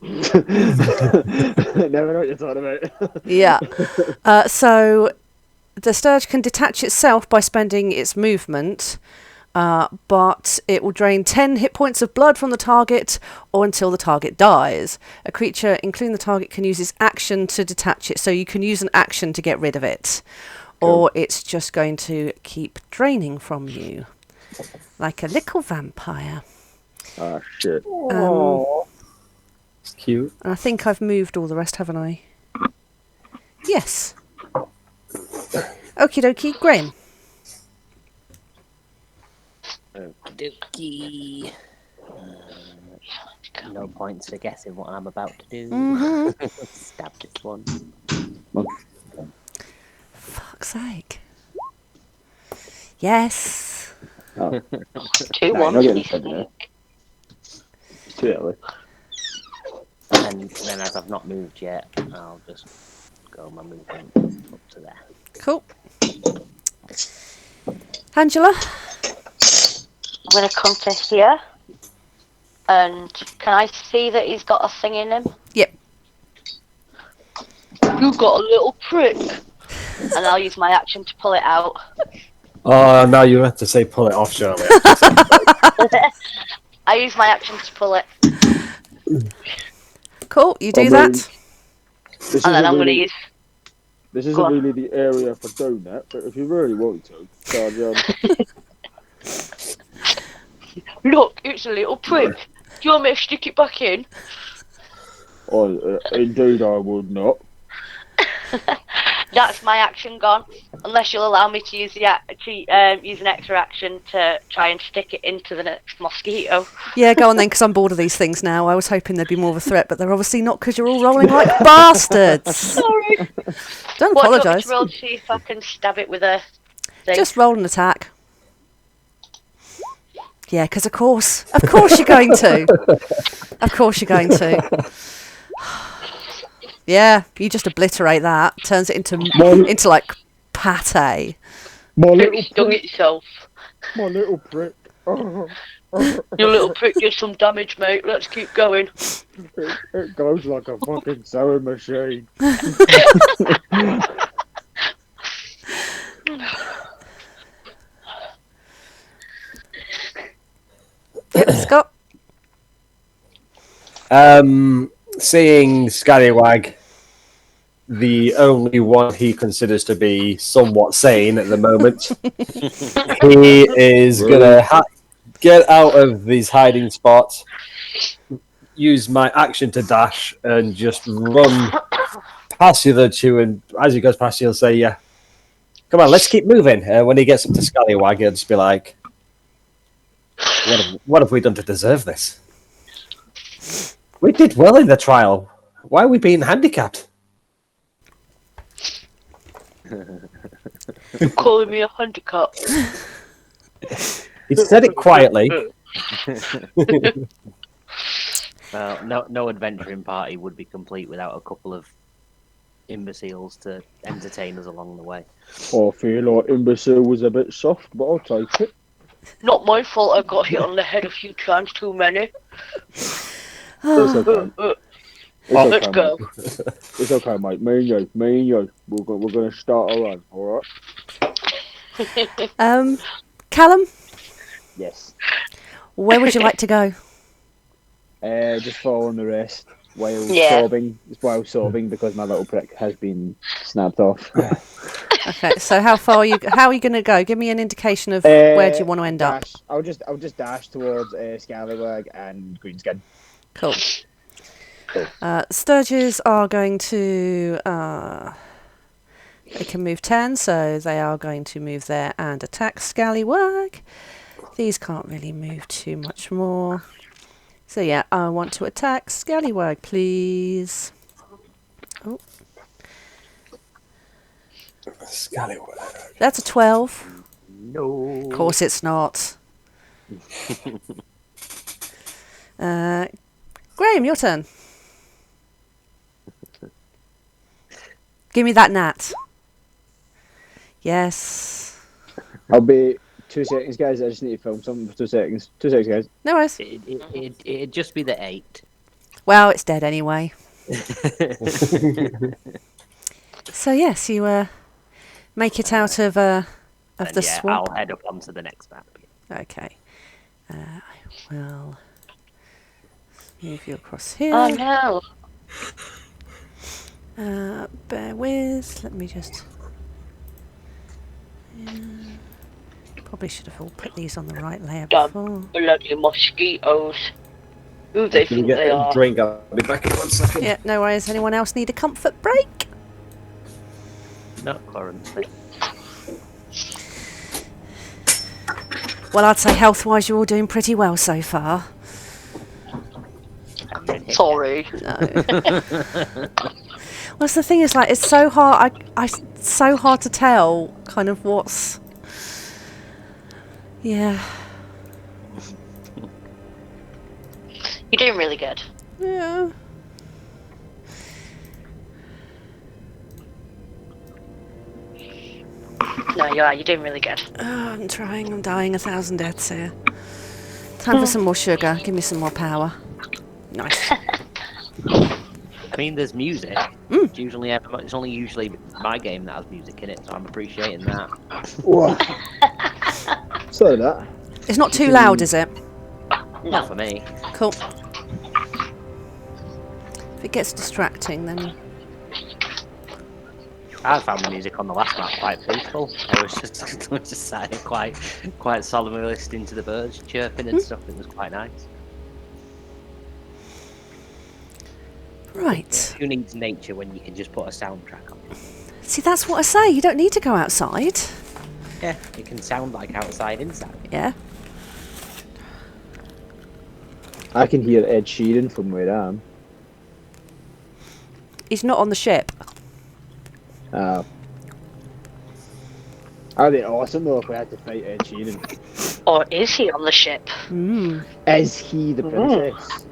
Never know what you're talking about. Yeah. So the Sturge can detach itself by spending its movement, but it will drain 10 hit points of blood from the target or until the target dies. A creature, including the target, can use its action to detach it, so you can use an action to get rid of it. Or it's just going to keep draining from you. Like a little vampire. Ah shit. It's cute. And I think I've moved all the rest, haven't I? Yes. Okie dokie, Graham. Dookie. No points for guessing what I'm about to do. Mm-hmm. Stab this one. Fuck's sake. Yes. Oh. 2 Nah, 1. you're not getting fed now. It's too early. And then as I've not moved yet, I'll just go my movement up to there. Cool. Angela? I'm going to come to here. And can I see that he's got a thing in him? Yep. You got a little prick. And I'll use my action to pull it out. Oh, now you have to say pull it off, Shirley. I use my action to pull it. Cool, you do I mean, that. This And then isn't I'm going to really, use... this Go isn't on. really the area for doing that, but if you really want to, charge on. Look, it's a little prick. Do you want me to stick it back in? Oh, indeed, I would not. That's my action gone. Unless you'll allow me to use use an extra action to try and stick it into the next mosquito. Yeah, go on then, because I'm bored of these things now. I was hoping there'd be more of a threat, but they're obviously not, because you're all rolling like bastards. Sorry. Don't What do you want me apologise. to roll to see if I can stab it with a thing? Just roll an attack. Yeah, because of course you're going to. Of course you're going to. Yeah, you just obliterate that. Turns it into like pate. My little It stung prick. itself. My little prick. You little prick did some damage, mate. Let's keep going. It goes like a fucking sewing machine. Scott? Seeing Scallywag, the only one he considers to be somewhat sane at the moment, he is gonna get out of these hiding spots use my action to dash and just run past the other two. And as he goes past, he'll say, "Yeah, come on, let's keep moving." When he gets up to Scallywag, he'll just be like, what have we done to deserve this? We did well in the trial. Why are we being handicapped? You're calling me a handicap. He said it quietly. Well, no adventuring party would be complete without a couple of imbeciles to entertain us along the way. I feel like imbecile was a bit soft, but I'll take it. Not my fault I got hit on the head a few times too many. It's okay. It's Let's okay, go. mate. It's okay, mate. Me and you. We're gonna start our run, alright? Callum, Yes. where would you like to go? Just following the rest while Yeah. sobbing. It's while sobbing because my little prick has been snapped off. Okay, so how are you going to go? Give me an indication of where do you want to end up. I'll just dash towards Scallywag and Greenskin. Cool. Sturges are going to... they can move 10, so they are going to move there and attack Scallywag. These can't really move too much more. So yeah, I want to attack Scallywag, please. Oh. Scallywag. That's a 12. No. Of course it's not. Graham, your turn. Give me that gnat. Yes. I'll be 2 seconds, guys. I just need to film something for 2 seconds. 2 seconds, guys. No worries. It'd just be the 8. Well, it's dead anyway. So yes, you make it out of the swamp. I'll head up onto the next map. Okay. I will move you across here. Oh no. Bear with. Let me just. Probably should have all put these on the right layer before. Bloody mosquitoes. Who they Can you think get they a are? drink? I'll be back in 1 second. Yeah, no worries. Anyone else need a comfort break? Not currently. Well, I'd say health-wise, you're all doing pretty well so far. Sorry. No. Well, the thing is, like, it's so hard. So hard to tell, kind of what's. Yeah. You're doing really good. Yeah. No, you are. You're doing really good. I'm trying. I'm dying 1,000 deaths here. Time for some more sugar. Give me some more power. Nice. I mean, there's music. It's only usually my game that has music in it, so I'm appreciating that. Whoa. Sorry that. It's not too loud, is it? Not for me. Cool. If it gets distracting, then... I found the music on the last map quite peaceful. I was just sat here quite solemnly listening to the birds chirping and stuff. It was quite nice. Right. Who needs nature when you can just put a soundtrack on? See, that's what I say. You don't need to go outside. Yeah, it can sound like outside inside. Yeah. I can hear Ed Sheeran from where I am. He's not on the ship. That'd be awesome though if we had to fight Ed Sheeran. Or is he on the ship? Mm. Is he the princess?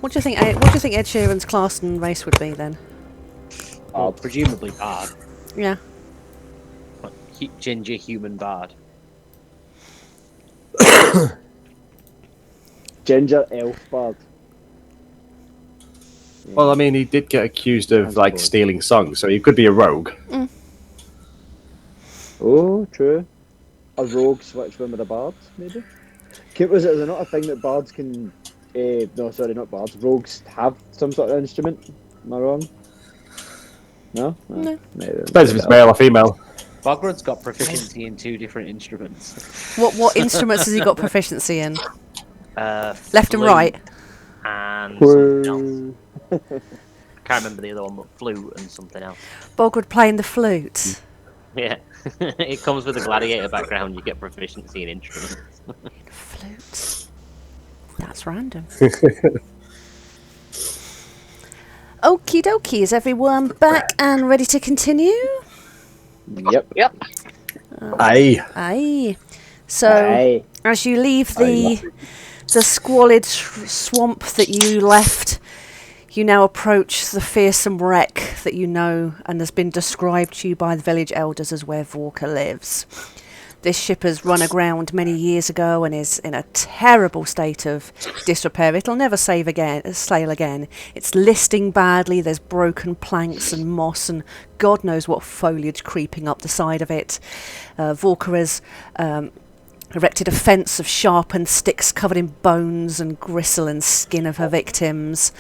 What do you think? What do you think Ed Sheeran's class and race would be then? Well, presumably bard. Yeah. Ginger human bard. Ginger elf bard. Well, I mean, he did get accused of like stealing songs, so he could be a rogue. Mm. Oh, true. A rogue switch one with a bard, maybe. Is it not a thing that bards can? No, sorry, not bards. Rogues have some sort of instrument. Am I wrong? No. No. Depends if it's male or female. Bogran's got proficiency in 2 different instruments. What instruments has he got proficiency in? Left and Flute right. And something else. Can't remember the other one, but flute and something else. Bogwood playing the flute. Yeah. It comes with a gladiator background, you get proficiency in instruments. Flute. That's random. Okie dokie, is everyone back and ready to continue? Yep. Aye. Aye. So, Aye. as you leave the squalid swamp that you left, you now approach the fearsome wreck that you know and has been described to you by the village elders as where Vorka lives. This ship has run aground many years ago and is in a terrible state of disrepair. It'll never sail again. It's listing badly. There's broken planks and moss and God knows what foliage creeping up the side of it. Vorka has erected a fence of sharpened sticks covered in bones and gristle and skin of her victims.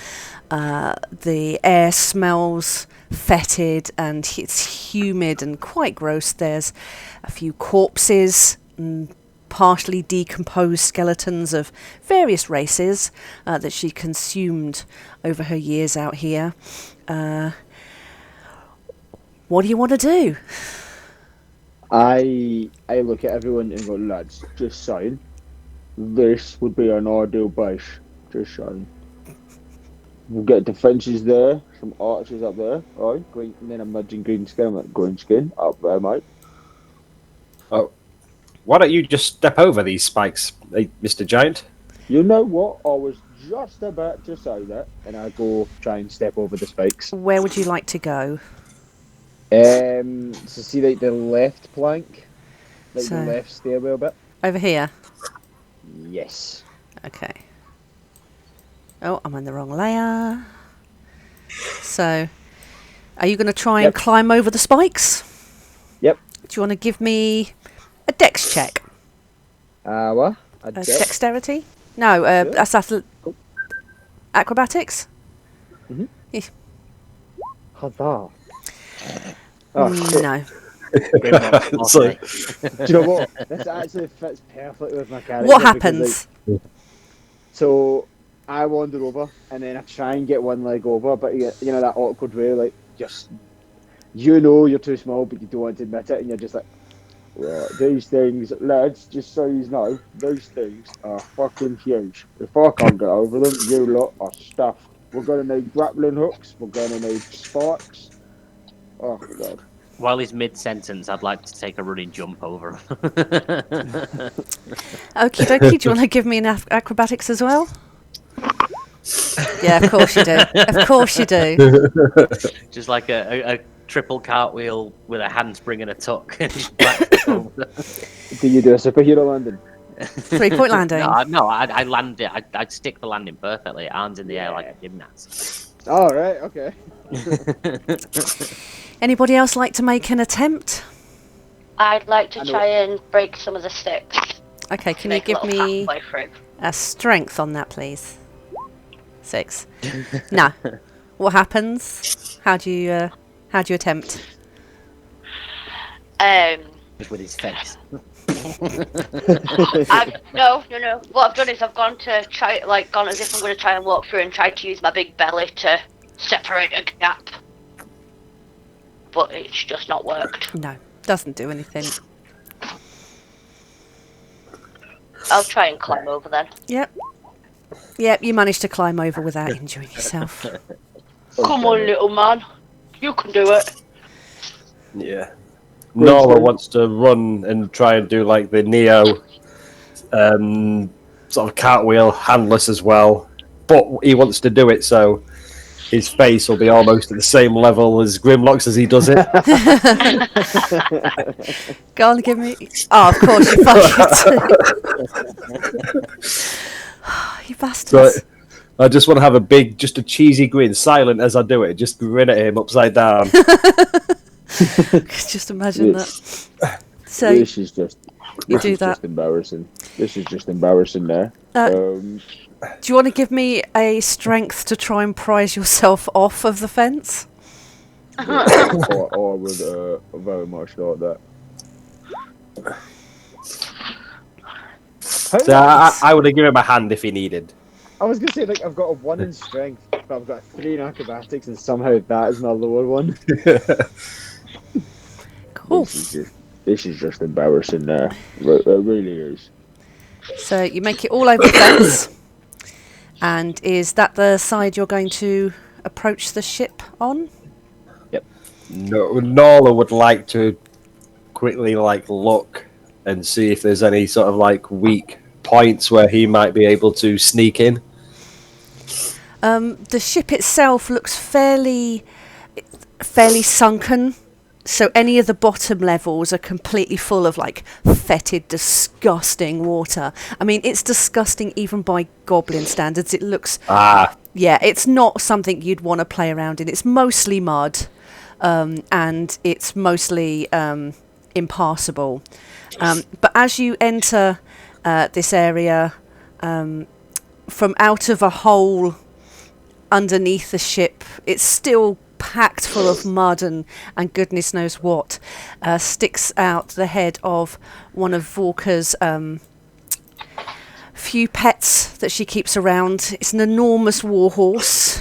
The air smells fetid and it's humid and quite gross. There's a few corpses and partially decomposed skeletons of various races that she consumed over her years out here. What do you want to do? I look at everyone and go, lads, just saying, this would be an ideal base. Just saying. We'll get defences there, some archers up there, right? Green, and then I'm nudging green skin. I'm like, green skin up there, mate. Oh, why don't you just step over these spikes, Mr. Giant? You know what? I was just about to say that, and I go try and step over the spikes. Where would you like to go? So see like the left plank, like So- the left stairwell bit. Over here. Yes. Okay. Oh, I'm on the wrong layer. So, are you going to try and Yep. climb over the spikes? Yep. Do you want to give me a dex check? What? Dexterity? No, that's acrobatics? Mhm. Yeah. Huzzah. Oh, shit. No. So- Do you know what? This actually fits perfectly with my character. What because, happens? like, so I wander over and then I try and get one leg over, but you know that awkward way, like just you know you're too small, but you don't want to admit it, and you're just like, well, these things, lads, just so you know, these things are fucking huge. If I can't get over them, you lot are stuffed. We're gonna need grappling hooks. We're gonna need spikes. Oh god. While he's mid-sentence, I'd like to take a running jump over him. Okie dokie, do you want to give me an acrobatics as well? Yeah, of course you do. Of course you do. Just like a triple cartwheel with a handspring and a tuck. And just back over. Do you do a superhero landing? 3-point landing. No, I'd land it. I'd stick the landing perfectly. Arms in the air like a gymnast. Oh, right, okay. Anybody else like to make an attempt? I'd like to I know- try and break some of the sticks. Okay, to can you make a give little me pathway through. a strength on that, please? 6. No. What happens? How do you attempt? Just with his face. No. What I've done is I've gone to try, gone as if I'm going to try and walk through and try to use my big belly to separate a gap. But it's just not worked. No, doesn't do anything. I'll try and climb over then. Yep, you managed to climb over without injuring yourself. Come on, little man. You can do it. Yeah. Nora wants to run and try and do like the Neo sort of cartwheel, handless as well. But he wants to do it so his face will be almost at the same level as Grimlock's as he does it. Go on, give me... Oh, of course you fucking do. You bastards. But I just want to have a big, just a cheesy grin, silent as I do it, just grin at him upside down. Just imagine that. So This is just embarrassing. This is just embarrassing there. Do you want to give me a strength to try and prise yourself off of the fence? I would very much like that. How So much? I would have given him a hand if he needed. I was gonna say like I've got a 1 in strength, but I've got a 3 in acrobatics, and somehow that is my lower one. Cool. This is just embarrassing. There, it really is. So you make it all over the fence. And is that the side you're going to approach the ship on? No, Nola would like to quickly look and see if there's any sort of weak points where he might be able to sneak in. The ship itself looks fairly sunken. So any of the bottom levels are completely full of fetid, disgusting water. I mean, it's disgusting even by goblin standards. It looks, yeah, it's not something you'd want to play around in. It's mostly mud, and it's mostly impassable. But as you enter this area, from out of a hole underneath the ship, it's still packed full of mud and goodness knows what, sticks out the head of one of Vorka's few pets that she keeps around. It's an enormous warhorse.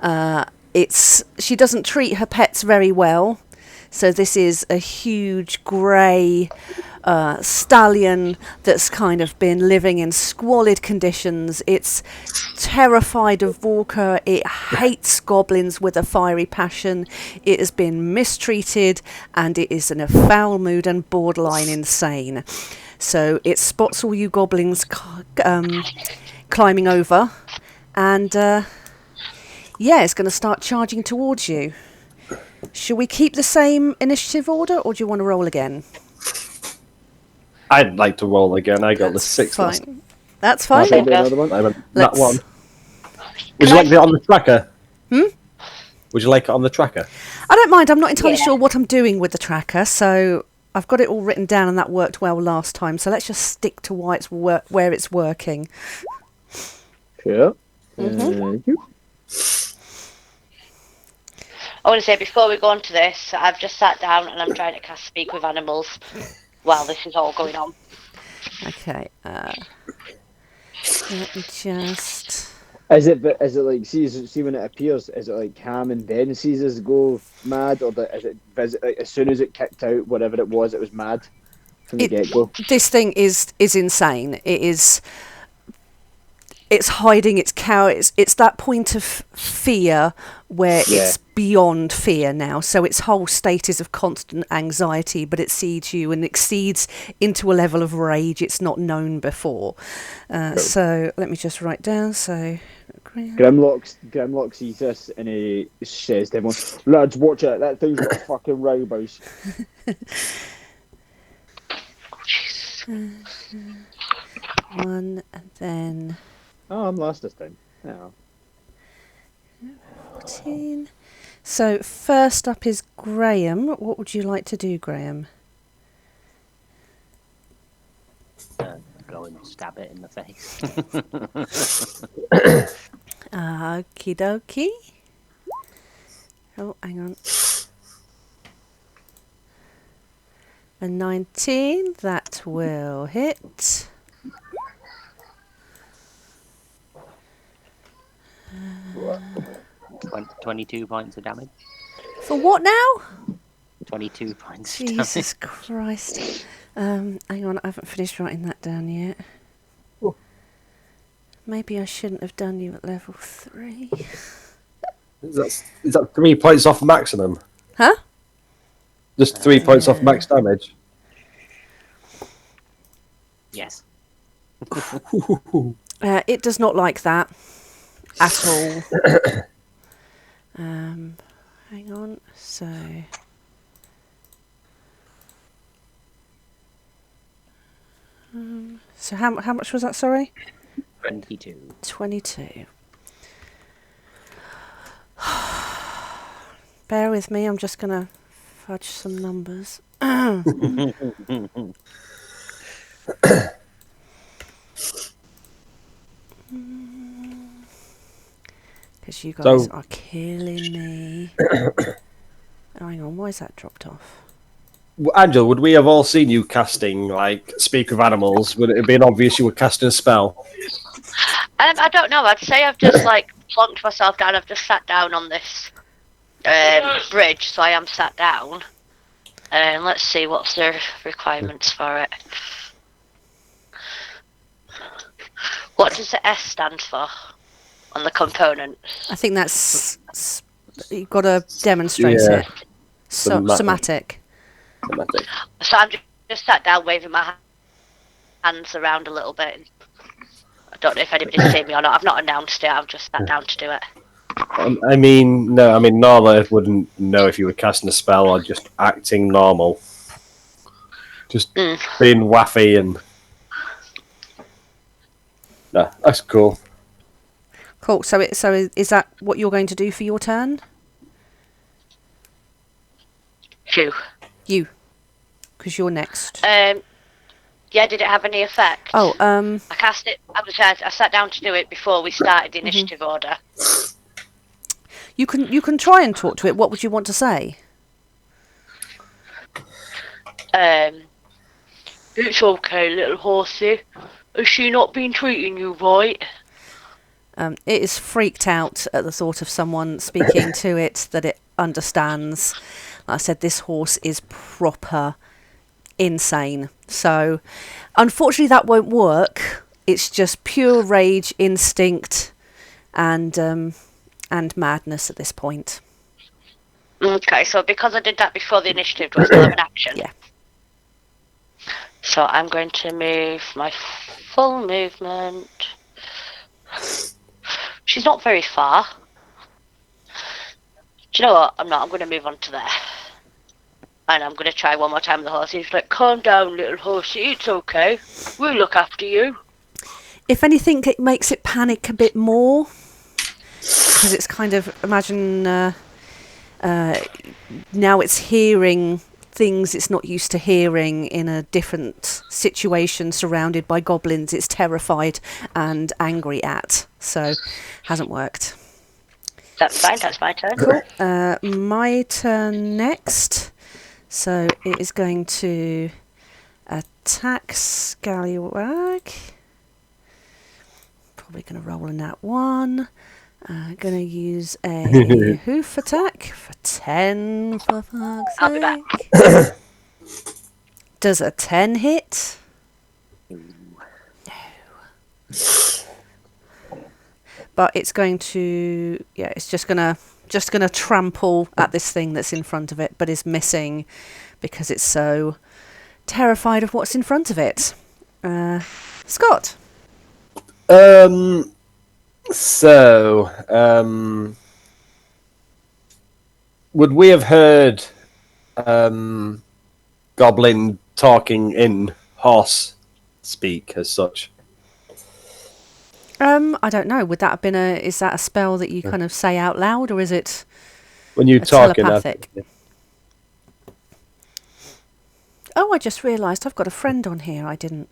She doesn't treat her pets very well, so this is a huge grey stallion that's kind of been living in squalid conditions. It's terrified of Vorka. It hates goblins with a fiery passion. It has been mistreated, and it is in a foul mood and borderline insane. So it spots all you goblins climbing over, and it's going to start charging towards you. Should we keep the same initiative order, or do you want to roll again? I'd like to roll again. I got the 6 fine. last. That's fine. I'll do another one. I went that Let's- one. Would you like it on the tracker? Would you like it on the tracker? I don't mind. I'm not entirely Yeah. sure what I'm doing with the tracker, so I've got it all written down, and that worked well last time. So let's just stick to where it's working. Sure. Mhm. You. I want to say before we go on to this, I've just sat down and I'm trying to cast Speak with Animals while this is all going on. Okay. Let me just. Is it like see when it appears? Is it like calm and then sees us go mad, or is it as soon as it kicked out whatever it was mad from the get go? This thing is insane. It's hiding its cow. It's that point of fear where it's beyond fear now. So its whole state is of constant anxiety, but it sees you and exceeds into a level of rage it's not known before. So let me just write down. So Grimlock sees this and he says to everyone, "Lads, watch out! That thing's got fucking rainbows." one, and then Oh, I'm last this time. Oh. 14. So first up is Graham. What would you like to do, Graham? Go and stab it in the face. Okie dokie. Oh, hang on. A 19, that will hit. 22 points of damage. For what now? 22 points of Jesus damage. Christ. Hang on, I haven't finished writing that down yet. Maybe I shouldn't have done you at level 3. Is that 3 points off maximum? Huh? Just 3 points off max damage. Yes. It does not like that at all. Hang on. So how much was that? Sorry. 22. 22. Bear with me. I'm just gonna fudge some numbers. Because you guys are killing me. Oh, hang on, why is that dropped off? Angela, would we have all seen you casting, like, Speak with Animals? Would it have been obvious you were casting a spell? I don't know. I'd say I've just like plonked myself down. I've just sat down on this bridge, so I am sat down. And let's see what's the requirements for it. What does the S stand for on the component? I think that's you've got to demonstrate it. Somatic. So I'm just sat down, waving my hands around a little bit. I don't know if anybody's seen me or not. I've not announced it. I've just sat down to do it. I mean, Norla wouldn't know if you were casting a spell or just acting normal. Just being waffy and... No, that's cool. Cool. So is that what you're going to do for your turn? Who? You. Because you're next. Yeah, did it have any effect? Oh, I cast it. I sat down to do it before we started the initiative order. You can try and talk to it. What would you want to say? It's okay, little horsey. Has she not been treating you right? It is freaked out at the thought of someone speaking to it that it understands. Like I said, this horse is proper insane. So, unfortunately, that won't work. It's just pure rage, instinct, and madness at this point. Okay, so because I did that before the initiative, do I still have an action? Yeah. So I'm going to move my full movement. She's not very far. Do you know what? I'm not. I'm going to move on to there. And I'm going to try one more time with the horse. He's like, calm down, little horsey. It's okay. We'll look after you. If anything, it makes it panic a bit more. Because it's kind of, imagine now it's hearing things it's not used to hearing in a different situation surrounded by goblins it's terrified and angry at. So, hasn't worked. That's fine, that's my turn. Cool. My turn next. So, it is going to attack Scallywag. Probably going to roll in that one. Going to use a hoof attack for 10 for fuck's I'll be back. sake. Does a 10 hit? No. But it's going to, it's just gonna trample at this thing that's in front of it, but is missing because it's so terrified of what's in front of it. Scott. So, would we have heard Goblin talking in horse speak as such? I don't know. Would that have been is that a spell that you kind of say out loud, or is it when you talking telepathic? Oh, I just realised I've got a friend on here I didn't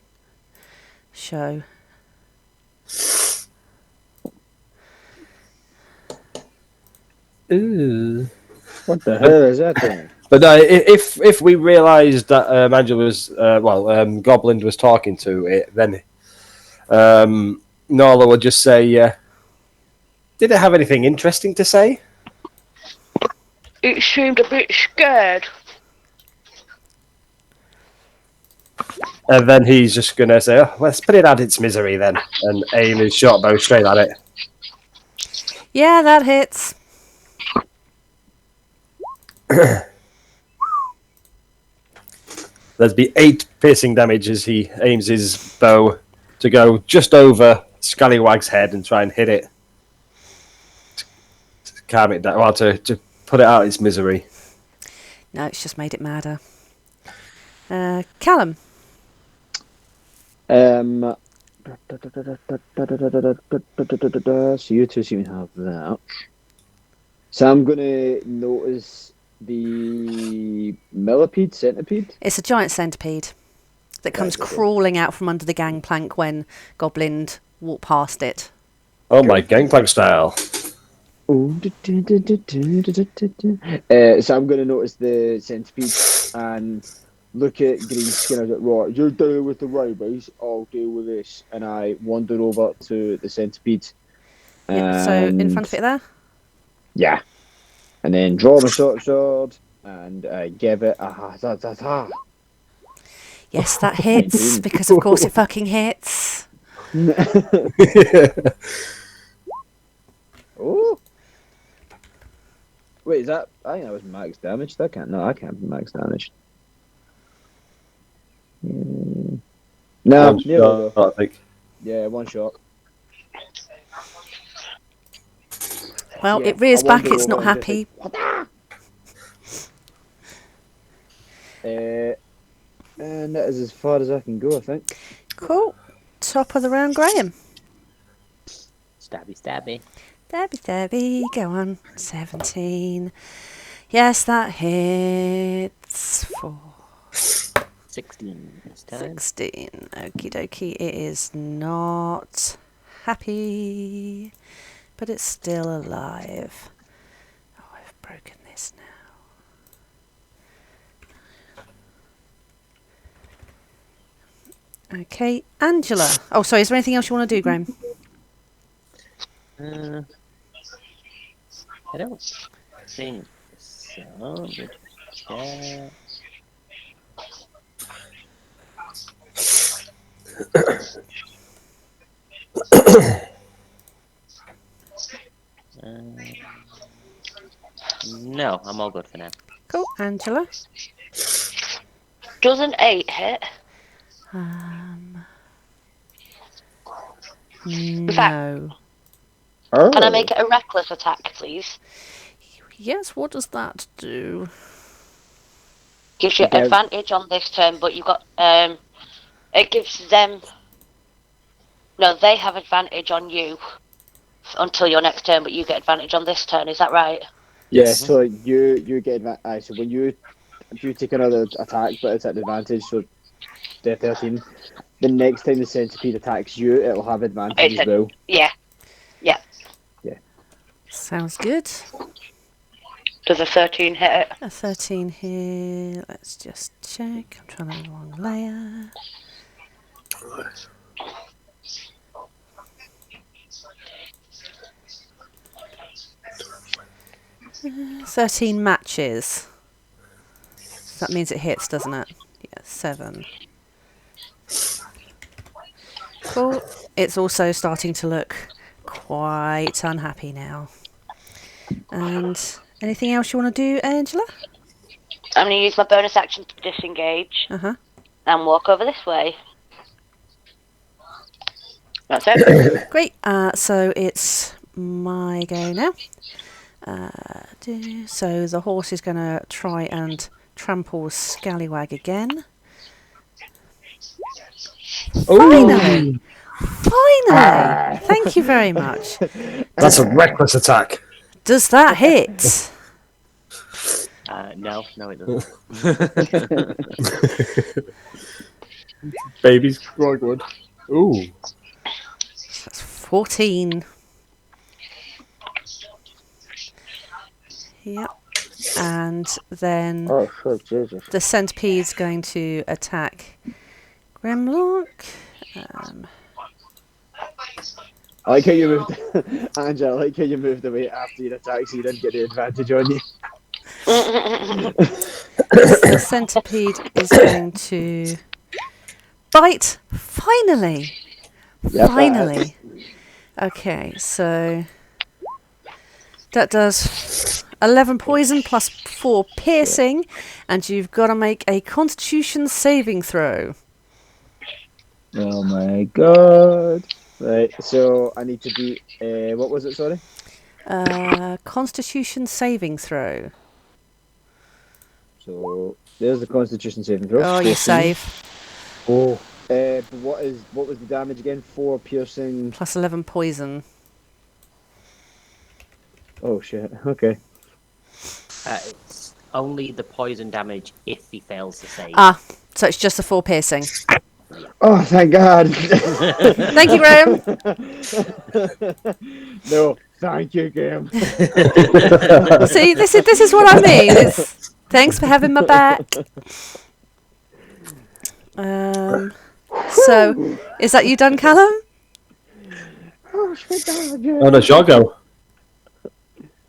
show. Ooh. What the hell is that thing? But no, if we realised that Angela was Goblin was talking to it, then Norla would just say, "Did it have anything interesting to say?" It seemed a bit scared. And then he's just gonna say, "Oh, let's put it out its misery then," and aim his short bow straight at it. Yeah, that hits. There'd be 8 piercing damage as he aims his bow to go just over Scallywag's head and try and hit it to calm it down, well, to put it out its misery. No, it's just made it madder. Callum. So you two seem to have that. So I'm gonna notice the millipede, centipede. It's a giant centipede that comes crawling out from under the gangplank when Goblin walk past it. Oh my, gangplank style. So I'm gonna notice the centipede and look at Greenskin. I was like, right, you deal with the rabies, I'll deal with this. And I wandered over to the centipede. Yeah, so in And front of it there. yeah, and then draw my sword and give it a ha. Yes, that hits, because of course it fucking hits. Oh. Wait, is that? I think that was max damage. That can't. No, I can't be max damage. No, One shot, I think. Yeah, one shot. Well, Yeah, it rears I back, wandered it's over not and just happy. And that is as far as I can go, I think. Cool. Top of the round, Graham. Stabby, stabby. Stabby, go on. 17. Yes, that hits. 4. 16 this time. 16. Okie dokie. It is not happy, but it's still alive. Oh, I've broken this now. Okay, Angela. Oh, sorry, is there anything else you want to do, Graham? I don't think so. But yeah. No, I'm all good for now. Cool, Angela. Does an 8 hit? No. Can I make it a reckless attack, please? Yes, what does that do? Gives you Okay. advantage on this turn, but you got it gives them. No, they have advantage on you until your next turn, but you get advantage on this turn. Is that right? Yeah, Yes. so you get advantage. So when you take another attack, but it's at advantage, so they're 13. The next time the centipede attacks you, it'll have advantage as well. Yeah. Sounds good. Does a 13 hit it? A 13 here. Let's just check. I'm trying to the wrong layer. Uh, 13 matches. That means it hits, doesn't it? Yeah, 7. Cool. It's also starting to look quite unhappy now. And anything else you want to do, Angela? I'm going to use my bonus action to disengage Uh-huh. and walk over this way. That's it. Great. So it's my go now. So the horse is going to try and trample Scallywag again. Finally! Finally! Thank you very much. That's a reckless attack. Does that hit? No, it doesn't. Baby's Grogwood. Ooh. That's 14. Yep. And then Oh, fuck, Jesus. the centipede's going to attack Grimlock. I like how you moved, Angela. I like how you moved away after your attack, so you didn't get the advantage on you. The centipede is going to bite. Finally! Yep, Finally. Okay, so that does 11 poison plus 4 piercing, and you've got to make a Constitution saving throw. Oh my god. Right, so I need to do, what was it, sorry? Constitution saving throw. So, there's the Constitution saving throw. Oh, you 14. save. Oh. But what was the damage again? 4 piercing. Plus 11 poison. Oh shit, okay. It's only the poison damage if he fails to save. So it's just the 4 piercing. Oh, thank God. Thank you, Graham. No, thank you, Graham. See, this is what I mean. Thanks for having my back. So, is that you done, Callum? Oh, Oh no, shall I go?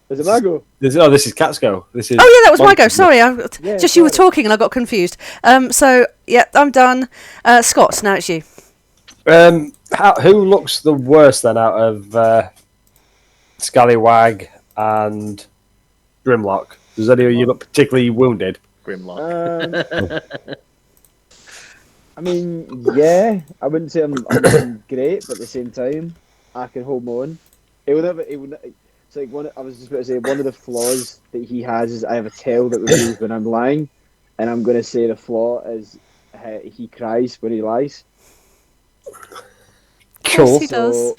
Is it my go? This is Cat's go. This is. Oh yeah, that was my Monty's go. Sorry, Yeah, just you were sorry. talking and I got confused. So yeah, I'm done. Scott, now it's you. Who looks the worst then out of Scallywag and Grimlock? Does any of you look particularly wounded? Grimlock. I mean, yeah, I wouldn't say I'm looking great, but at the same time, I can hold my own. It would never. It would. It's like one. I was just about to say one of the flaws that he has is I have a tail that reveals when I'm lying, and I'm going to say the flaw is he cries when he lies. Of course Cool. he does. So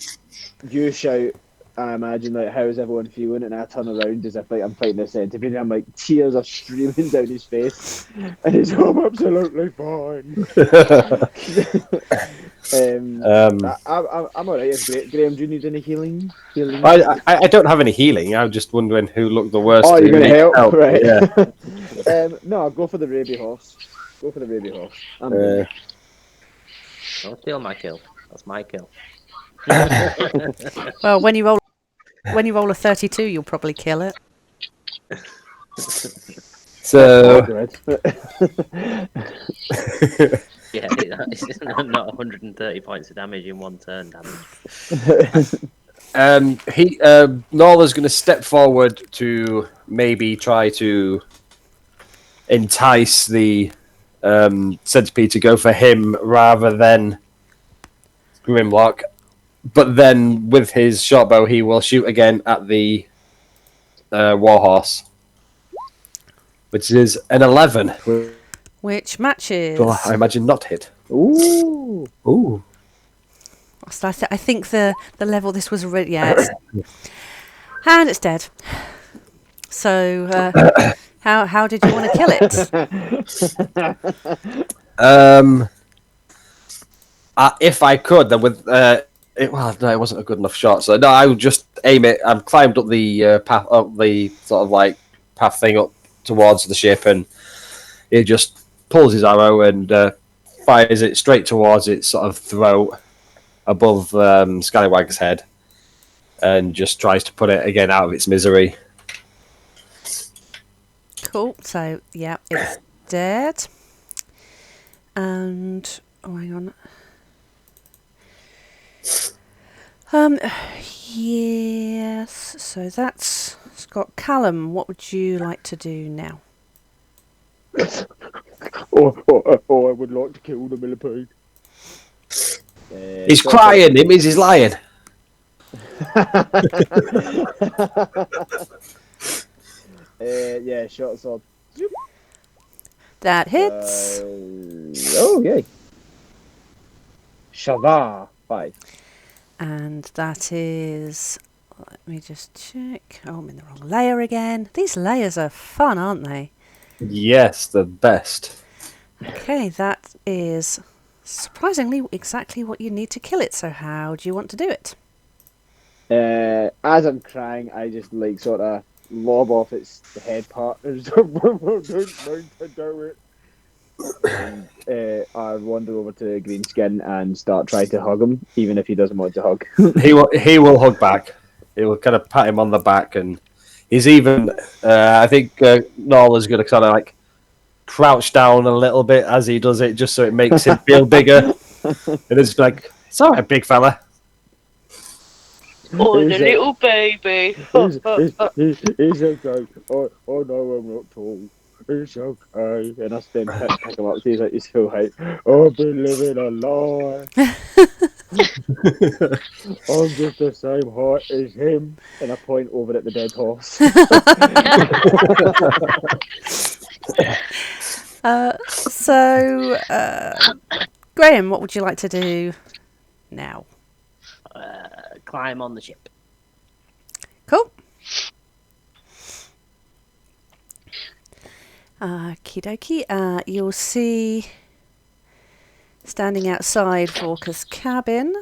you shout, I imagine like how's everyone feeling, and I turn around as if like I'm fighting a centipede, and I'm like tears are streaming down his face, and he's I'm absolutely fine. I'm alright. It's great. Graham, do you need any healing? I don't have any healing. I'm just wondering who looked the worst. Oh, who you're gonna needs help, right? Yeah. No, I'll go for the rabies horse. Go for the rabies horse. I'm good. Don't steal my kill. That's my kill. Well, when you roll a 32, you'll probably kill it. So Good. Yeah, it's not 130 points of damage in one turn damage. Nola's going to step forward to maybe try to entice the centipede to go for him rather than Grimlock. But then with his short bow, he will shoot again at the warhorse, which is an 11. Which matches. Well, I imagine not hit. Ooh. Ooh. So I think the level this was already. Yeah, and it's dead. So how did you want to kill it? If I could, then with it wasn't a good enough shot. So no, I would just aim it. I've climbed up the path, up the sort of like path thing up towards the ship, and he just pulls his arrow and fires it straight towards its sort of throat above Scallywag's head, and just tries to put it again out of its misery. Cool. So yeah, it's dead. And hang on. Yes. So that's Scott. Callum, what would you like to do now? I would like to kill the millipede. He's crying. It means he's lying. Yeah, short sword. That hits. Oh, yay. Shavah. 5. And that is. Let me just check. Oh, I'm in the wrong layer again. These layers are fun, aren't they? Yes, the best. Okay, that is surprisingly exactly what you need to kill it. So how do you want to do it? As I'm crying, I just like sort of lob off its head part. And don't mind to do it. And I wander over to Greenskin and start trying to hug him, even if he doesn't want to hug. He will hug back. He will kind of pat him on the back, and he's even. I think Nola's going to kind of like crouch down a little bit as he does it, just so it makes him feel bigger. And it's like, it's all right, big fella. Oh, the little baby. He's okay. Oh no, I'm not tall. It's okay. And I then pick him up. He's like, he's so height. I've been living a lie. I'm just the same height as him. And I point over at the dead horse. Graham, what would you like to do now? Climb on the ship. Cool. Okie dokie. You'll see standing outside Vorka's cabin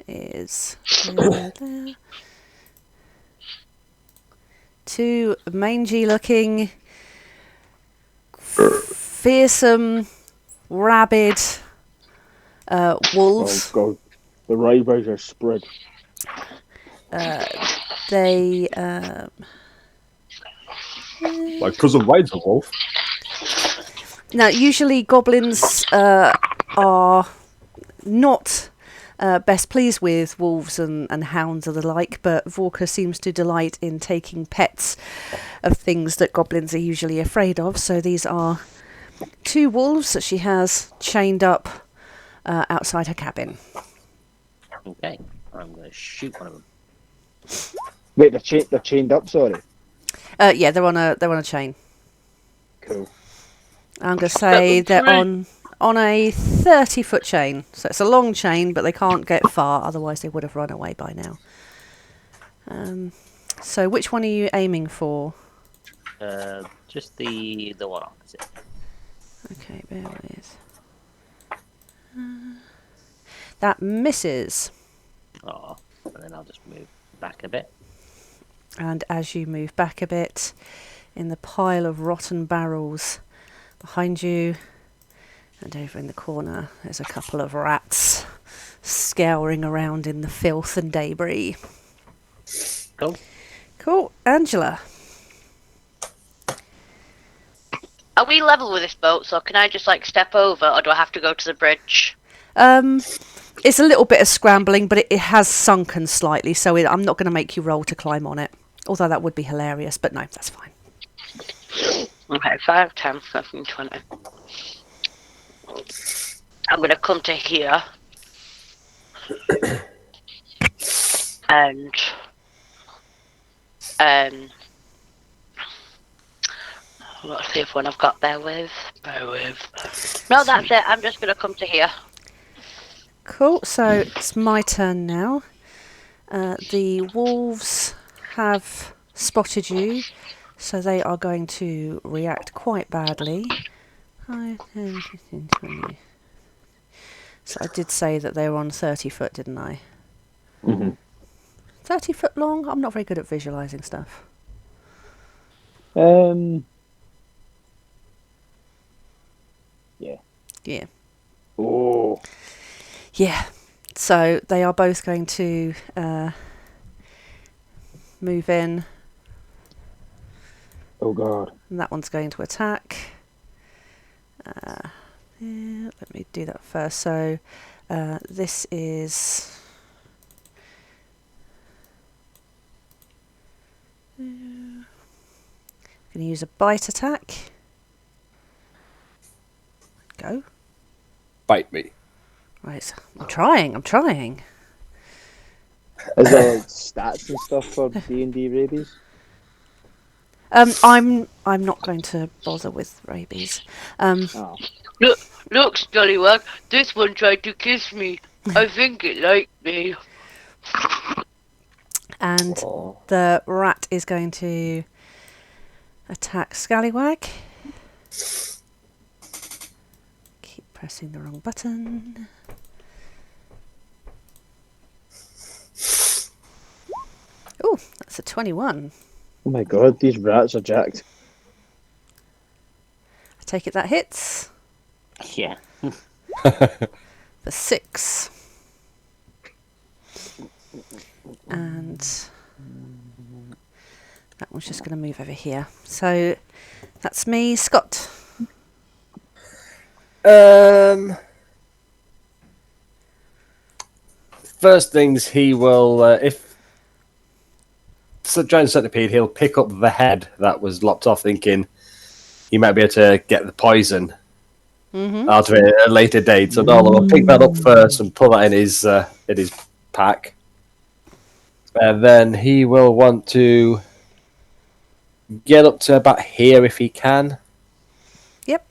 is there. Two mangy looking fearsome, rabid Oh wolves. god, the rainbows are spread. They My cousin Wade's a wolf. now usually goblins are not best pleased with wolves and hounds and the like, but Vorka seems to delight in taking pets of things that goblins are usually afraid of. So these are 2 wolves that she has chained up outside her cabin. Okay, I'm going to shoot one of them. Wait, they're chained up. Sorry. Yeah, they're on a chain. Cool. I'm going to say they're on a 30-foot chain. So it's a long chain, but they can't get far, otherwise they would have run away by now. So which one are you aiming for? Just the one opposite. Okay, bear with. That misses. Oh, and then I'll just move back a bit. And as you move back a bit, in the pile of rotten barrels behind you and over in the corner, there's a couple of rats scouring around in the filth and debris. Cool. Cool. Angela. Are we level with this boat, so can I just like step over, or do I have to go to the bridge? It's a little bit of scrambling, but it has sunken slightly, so I'm not going to make you roll to climb on it. Although that would be hilarious, but no, that's fine. Okay, 5, 10, 15, 20. I'm going to come to here. And what's the other one I've got? Bear with. No, that's it. I'm just going to come to here. Cool, so it's my turn now. The wolves have spotted you, so they are going to react quite badly. 5, 10, 15, 20. So I did say that they were on 30 foot, didn't I? Mm-hmm. 30 foot long? I'm not very good at visualising stuff. Yeah. Yeah. Oh. Yeah. So they are both going to move in, Oh god. and that one's going to attack. Yeah, let me do that first. So this is... I'm going to use a bite attack. Go. Bite me. Right, so I'm trying. Is there like stats and stuff for D&D rabies? I'm not going to bother with rabies. Oh. Look, Scallywag, this one tried to kiss me. I think it liked me. And the rat is going to attack Scallywag. Keep pressing the wrong button. Oh, that's a 21. Oh my god, these rats are jacked. I take it that hits Yeah. for 6. And that one's just going to move over here. So that's me, Scott. First things he will, if it's a giant centipede, he'll pick up the head that was lopped off, thinking he might be able to get the poison out of it at a later date. So Nolan will pick that up first and put that in his pack. And then he will want to get up to about here if he can. Yep.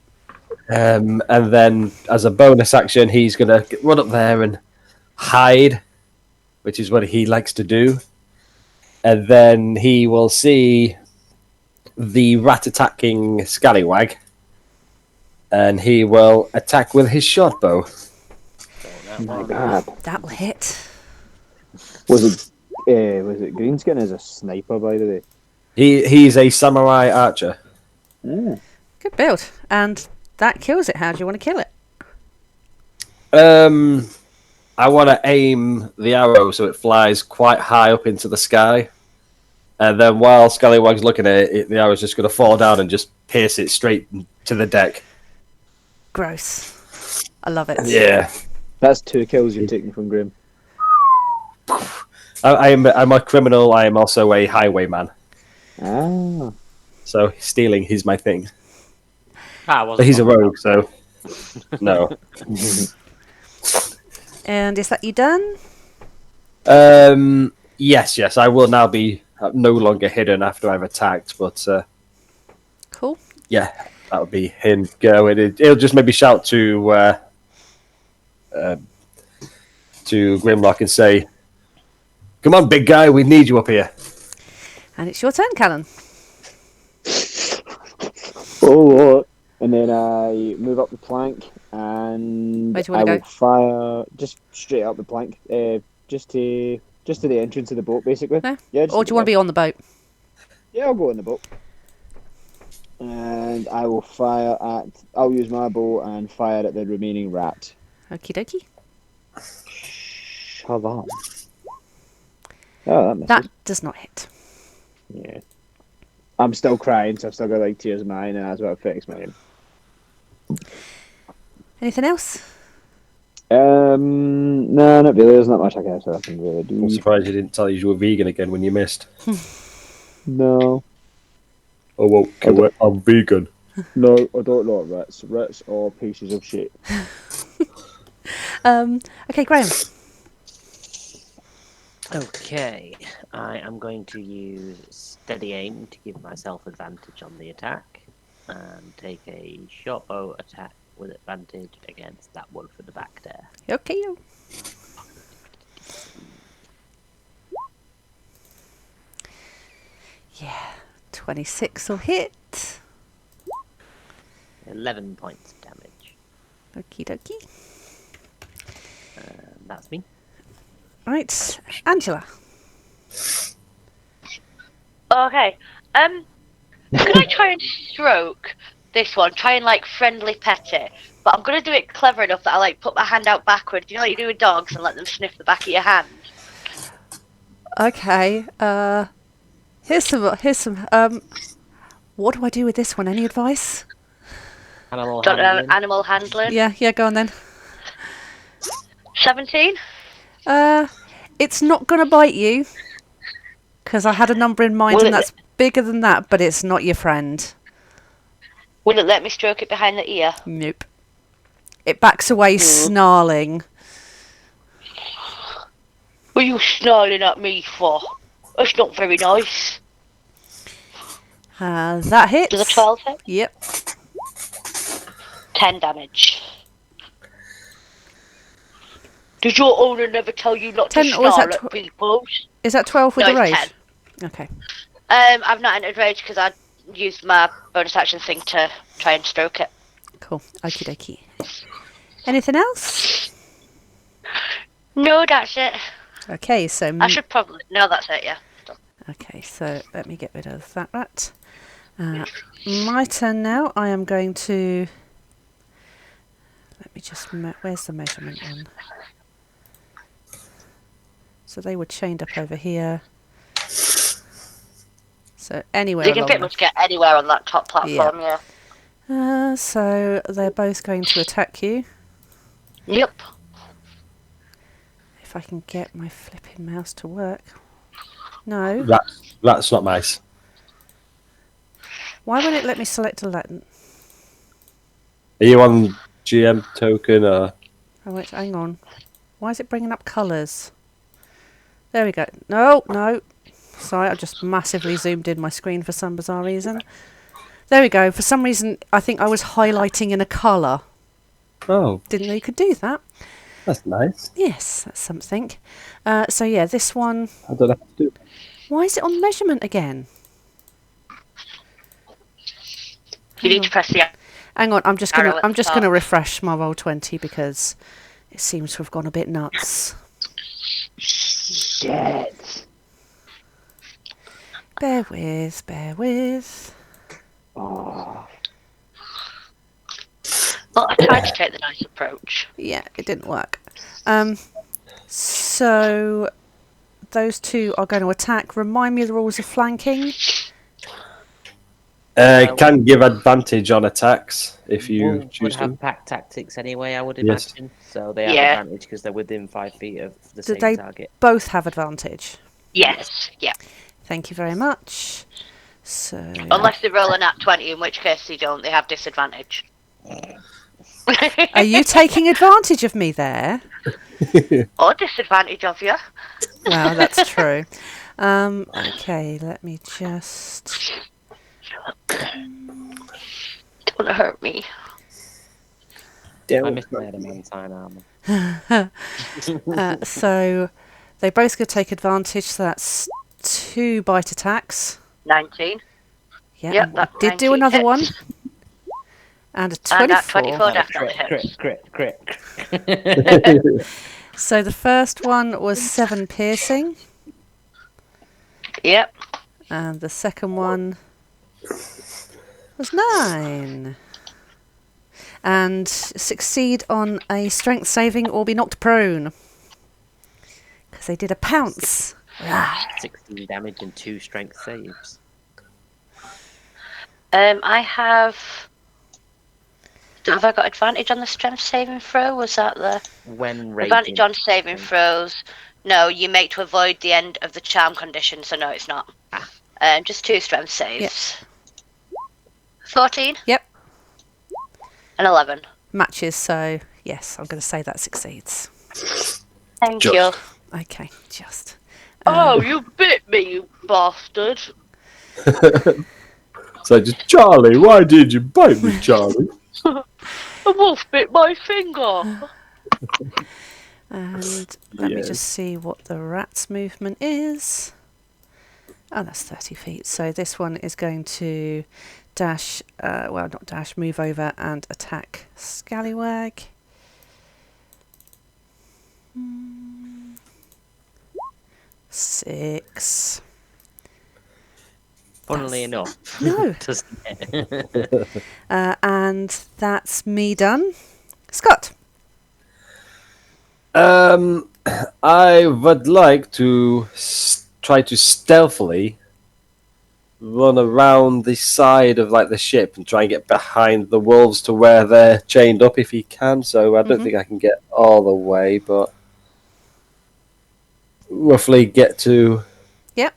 And then, as a bonus action, he's going to run up there and hide, which is what he likes to do. And then he will see the rat attacking Scallywag, and he will attack with his short bow. Oh my god. That will hit. Was it Greenskin as a sniper, by the way? He's a samurai archer. Mm. Good build. And that kills it. How do you want to kill it? I want to aim the arrow so it flies quite high up into the sky. And then while Scallywag's looking at it, the arrow's just going to fall down and just pierce it straight to the deck. Gross. I love it. Yeah. That's 2 kills you've taken from Grim. I'm a criminal. I am also a highwayman. Ah. So stealing is my thing. Wasn't He's a talking rogue, so no. And is that you done? Yes. I will now be no longer hidden after I've attacked, but Cool. yeah, that would be him going. It'll just maybe shout to Grimlock and say, "Come on, big guy, we need you up here." And it's your turn, Callan. Oh, and then I move up the plank and Where do you I wanna will go? fire just straight up the plank, just to the entrance of the boat, basically. No? Yeah. Just Or do you want to be on the boat? Yeah, I'll go in the boat. And I will fire at. I'll use my bow and fire at the remaining rat. Okie dokie. Shove on. Oh, that misses. That does not hit. Yeah. I'm still crying, so I've still got like tears in my eye, and that's what affects my aim. Anything else? No, not really. There's not much I can really do. I'm surprised you didn't tell you were vegan again when you missed. No. Oh well, I'm vegan. No, I don't like rats. Rats are pieces of shit. Okay, Graham. Okay, I am going to use steady aim to give myself advantage on the attack, and take a short bow attack with advantage against that wolf at the back there. Okay. Yeah, 26 will hit. 11 points of damage. Okie dokie. And that's me. Right, Angela. Okay. Can I try and stroke this one? Try and like friendly pet it, but I'm gonna do it clever enough that I like put my hand out backwards. You know, like you do with dogs, and let them sniff the back of your hand. Okay. Here's some. What do I do with this one? Any advice? Animal Don't know, handling. animal handling. Yeah. Go on then. 17. It's not gonna bite you because I had a number in mind, Will and it- that's bigger than that. But it's not your friend. Will it let me stroke it behind the ear? Nope. It backs away, snarling. What are you snarling at me for? That's not very nice. That hits. Does a 12 hit? Yep. 10 damage. Did your owner never tell you not to 10, or is snarl that at people? Is that 12 with No, the rage? it's 10. Okay. I've not entered rage because I used my bonus action thing to try and stroke it. Cool. Okie dokie. Anything else? No, that's it. Okay, so I should probably. No, that's it, yeah. okay, so let me get rid of that rat. My turn now. I am going to. Let me just. Where's the measurement one? So they were chained up over here. So anywhere You can along pretty much get anywhere on that top platform, yeah. so they're both going to attack you. Yep. If I can get my flipping mouse to work. No. That's not nice. Why won't it let me select a Latin? Are you on GM token or? Oh wait, hang on. Why is it bringing up colours? There we go. No. Sorry, I just massively zoomed in my screen for some bizarre reason. There we go. For some reason, I think I was highlighting in a colour. Oh, Didn't know you could do that. that's nice. Yes, that's something. So yeah, this one. I don't have to do. Why is it on measurement again? You need to press the. Hang on, I'm just Arrow gonna at the top. refresh my roll 20 because it seems to have gone a bit nuts. Shit. Bear with. Oh. Well, I tried to take the nice approach. Yeah, it didn't work. So those two are going to attack. Remind me of the rules of flanking. Can give advantage on attacks if you Wolves would choose to. have pack tactics anyway, I would Yes. imagine. So they have Yeah. advantage because they're within 5 feet of the Do same they target. both have advantage? Yes. Yeah. Thank you very much. So Unless they roll a nat 20, in which case they don't. They have disadvantage. are you taking advantage of me there? Or disadvantage of you. Well, that's true. Okay, let me just... Don't want to hurt me. I missed my adamantine armor. So they both could take advantage, so that's 2 bite attacks. 19. Yeah, Yep, and that I did do 19 another hits. one. And a And 24. that 24 definitely hits. Crit. So the first one was 7 piercing, Yep. and the second one was 9. And succeed on a strength saving or be knocked prone. Because they did a pounce. 16 damage and 2 strength saves. I have I got advantage on the strength saving throw? Was that the When advantage raging. on saving throws? No, you make to avoid the end of the charm condition, so no, it's not. Just 2 strength saves. 14? Yep. And 11. Matches, so yes, I'm going to say that succeeds. Thank Just. you. Okay, just. Oh, you bit me, you bastard. So just, Charlie, why did you bite me, Charlie? A wolf bit my finger. And let me Yes. just see what the rat's movement is. Oh, that's 30 feet. So this one is going to dash, well, not dash, move over and attack Scallywag. Mm. 6. Funnily enough. No. Doesn't it? And that's me done. Scott. I would like to try to stealthily run around the side of like the ship and try and get behind the wolves to where they're chained up if he can. So I don't think I can get all the way, but roughly get to Yep.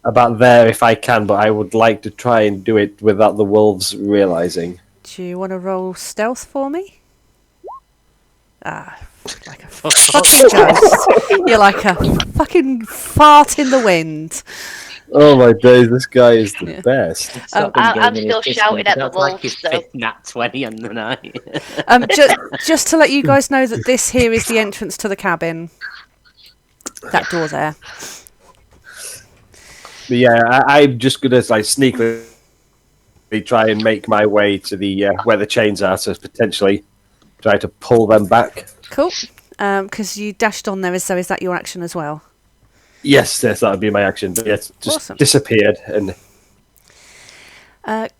about there if I can. But I would like to try and do it without the wolves realizing. Do you want to roll stealth for me? Like a fucking ghost. You're like a fucking fart in the wind. Oh my days, this guy is the Yeah. best. I'm still shouting at the wolves, his though. fifth nat 20 on the night. Just to let you guys know that this here is the entrance to the cabin. That door there. But yeah, I'm just gonna like sneakily try and make my way to the where the chains are, so potentially try to pull them back. Cool. Because you dashed on there, so is that your action as well? Yes, that would be my action. But yes, just Awesome. disappeared and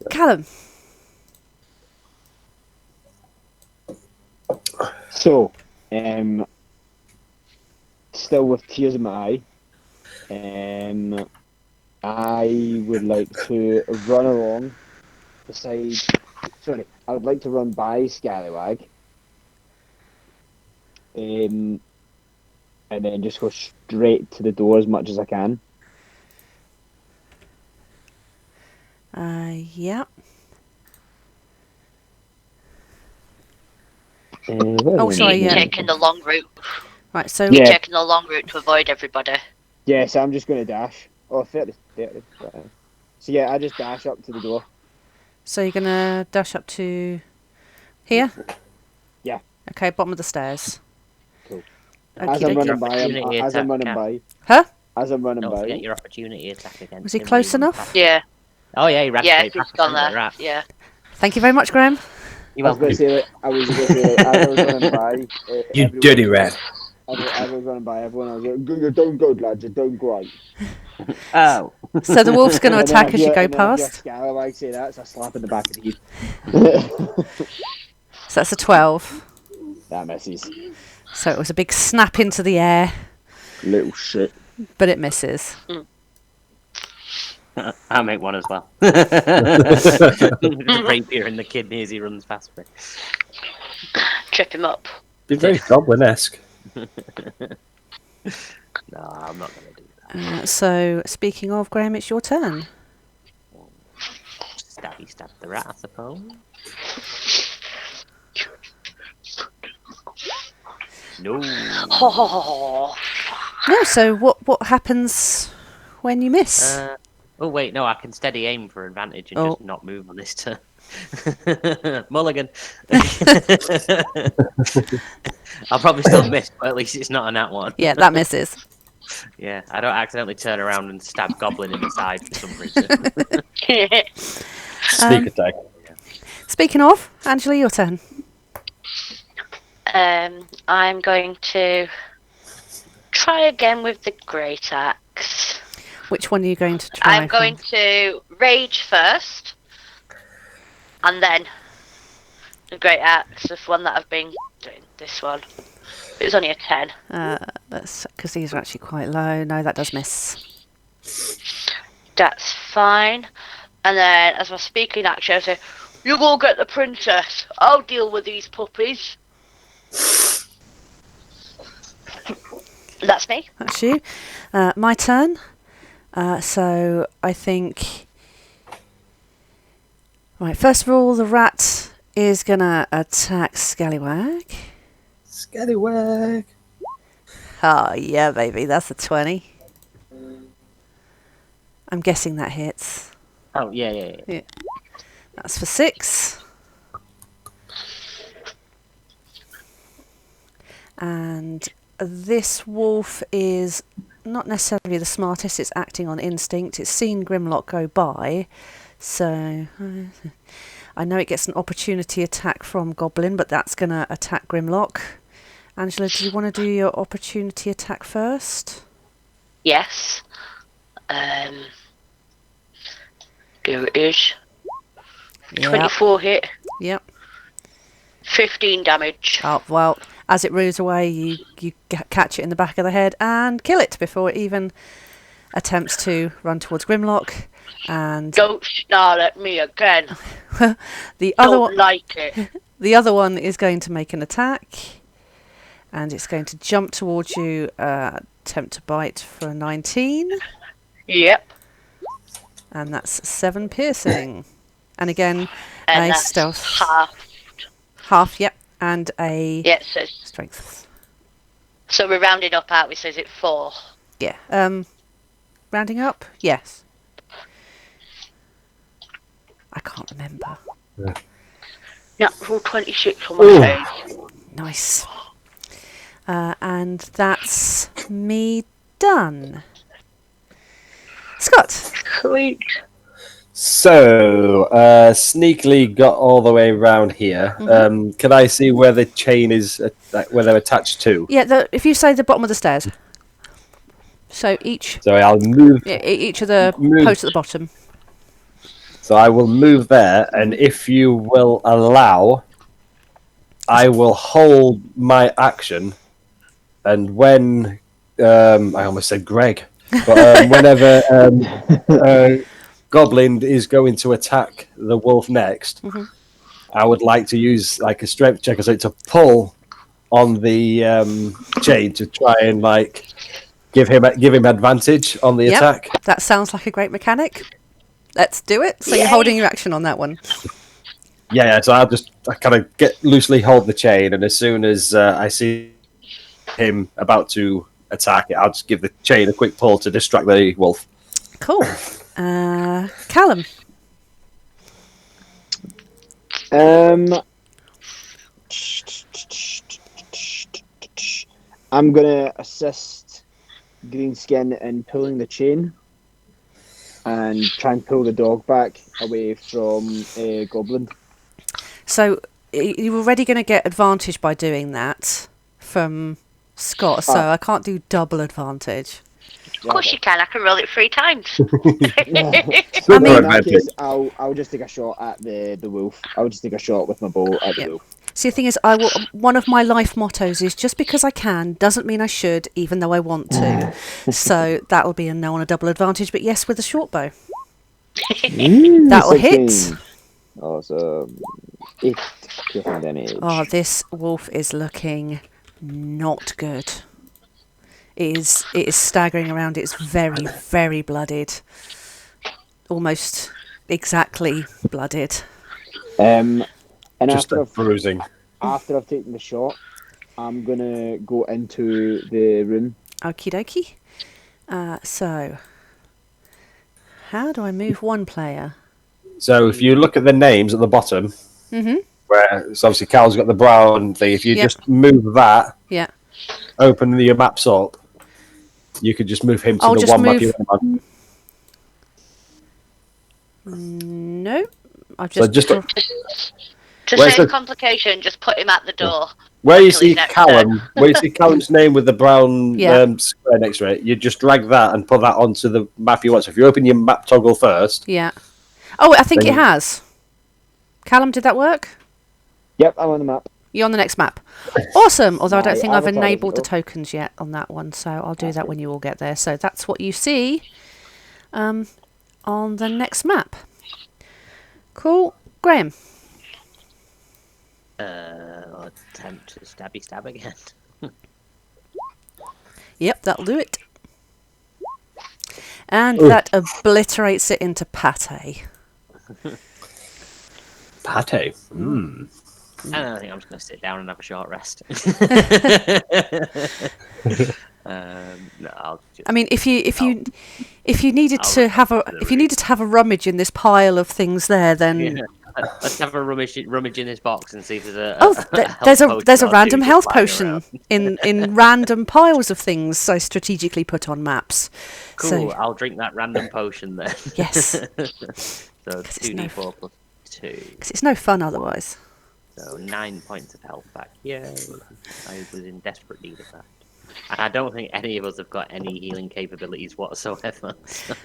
Callum. So, still with tears in my eye, I would like to run along the side. Sorry, I would like to run by Scallywag, and then just go straight to the door as much as I can. Yeah. Oh, sorry, You're yeah. taking the long route. Right, so You're Yeah. taking the long route to avoid everybody. Yes, I'm just going to dash. Oh, 30. So yeah, I just dash up to the door. so you're gonna dash up to here? Yeah. Okay, bottom of the stairs. Cool. Okey As I'm dokey. running by, Opportunity as I'm attack, running Cam. by, Huh? as I'm running Don't by. forget your opportunity attack again. Was he close enough? Yeah. Oh yeah, he ran Yeah, straight he's past gone the there. rat. Yeah. Thank you very much, Graham. You I was going to say that as I was running by. You everyone- dirty rat. As I was running by, everyone was like, "You're doing good, lads. You're doing great." Oh. So the wolf's going to And then attack I as you hear- go and then I hear past. Scallywag say that, it's a slap in the back of the head. So that's a 12. That misses. So it was a big snap into the air, Little shit. but it misses. I'll make one as well. The rapier in the kidney as he runs past me. Trip him up. Be very goblin-esque. No, I'm not going to do that. So speaking of, Graham, it's your turn. Stabby stab the rat, I suppose. No. Oh, No, so what happens when you miss? Oh wait, no, I can steady aim for advantage and Oh. just not move on this turn. Mulligan. I'll probably still miss, but at least it's not a nat one. Yeah, that misses. Yeah, I don't accidentally turn around and stab Goblin in the side for some reason. Sneak attack. Speaking of, Angela, your turn. I'm going to try again with the great axe. Which one are you going to try? I'm going to rage first, and then the great axe. This one that I've been doing. This one. It was only a 10. That's because these are actually quite low. No, that does miss. That's fine. And then, as my speaking action, I say, "You go get the princess. I'll deal with these puppies." That's me. That's you. My turn. So I think. Right, first of all, the rat is gonna attack Scallywag. Scallywag. Oh yeah, baby, that's a 20. I'm guessing that hits. Oh, yeah. That's for 6. And this wolf is not necessarily the smartest. It's acting on instinct. It's seen Grimlock go by. So I know it gets an opportunity attack from Goblin, but that's going to attack Grimlock. Angela, do you want to do your opportunity attack first? Yes. There it is. 24 hit. Yep. 15 damage. Oh, well, as it moves away, you catch it in the back of the head and kill it before it even attempts to run towards Grimlock. And Don't snarl at me again. the other Don't one, like it. the other one is going to make an attack, and it's going to jump towards you, attempt to bite for a 19, Yep. and that's 7 piercing. And again, And a that's stealth half. yep, and a Yeah, strength. so we're rounding up out. It says it 4. Yeah. Rounding up, yes. I can't remember. Natural 26 on my face. Nice. And that's me done. Scott. Sweet. So, sneakily got all the way around here. Can I see where the chain is, where they're attached to? Yeah, if you say the bottom of the stairs. So each I'll move. each of the posts at the bottom. So I will move there, and if you will allow, I will hold my action, and when I almost said Greg, but whenever Goblin is going to attack the wolf next, I would like to use like a strength check, so to pull on the chain to try and like give him advantage on the attack. That sounds like a great mechanic. Let's do it. So you're holding your action on that one. Yeah. So I kind of get loosely hold the chain, and as soon as I see him about to attack it, I'll just give the chain a quick pull to distract the wolf. Cool. Callum. I'm gonna assist Greenskin in pulling the chain and try and pull the dog back away from Goblin. So you're already going to get advantage by doing that from Scott, so I can't do double advantage. Of course you can. I can roll it 3 times. In that case, I'll just take a shot at the wolf. I'll just take a shot with my bow at the wolf. See, the thing is, I will. One of my life mottos is just because I can doesn't mean I should, even though I want to. So that'll be a no on a double advantage. But yes, with a short bow, that'll hit. 16. Awesome. 8 piercing damage. Oh, this wolf is looking not good. It is staggering around. It's very, very blooded. Almost exactly blooded. And Just a bruising. after I've taken the shot, I'm gonna go into the room. Okie dokie. So, how do I move one player? So if you look at the names at the bottom, where so obviously Cal's got the brown thing. If you Yep. just move that, Yeah. open your maps up, you could just move him to I'll the just one map move- you want on. No. I've So just. just To Where's save the- complication, just put him at the door. where you Until see his next Callum, where you see Callum's name with the brown Yeah. square next to it, you just drag that and put that onto the map you want. So if you open your map toggle first, Yeah. Oh, I think Then- it has. Callum, did that work? Yep, I'm on the map. You're on the next map. Awesome. Although I don't My think I've avatar enabled the is up. tokens yet on that one, so I'll do that when you all get there. So that's what you see on the next map. Cool. Graham. I'll attempt to stab again. Yep, that'll do it. And that obliterates it into pate. pate. And I think I'm just going to sit down and have a short rest. No, I'll just, I mean, if you needed to have a rummage in this pile of things there, then yeah. Let's have a rummage in this box and see if there's a. there's a health there's a potion or random two health just lying potion around. in random piles of things so strategically put on maps. Cool. So I'll drink that random potion then. yes, So it's 2d4 plus 2. because it's no fun otherwise. So 9 points of health back. Yay! I was in desperate need of that. And I don't think any of us have got any healing capabilities whatsoever.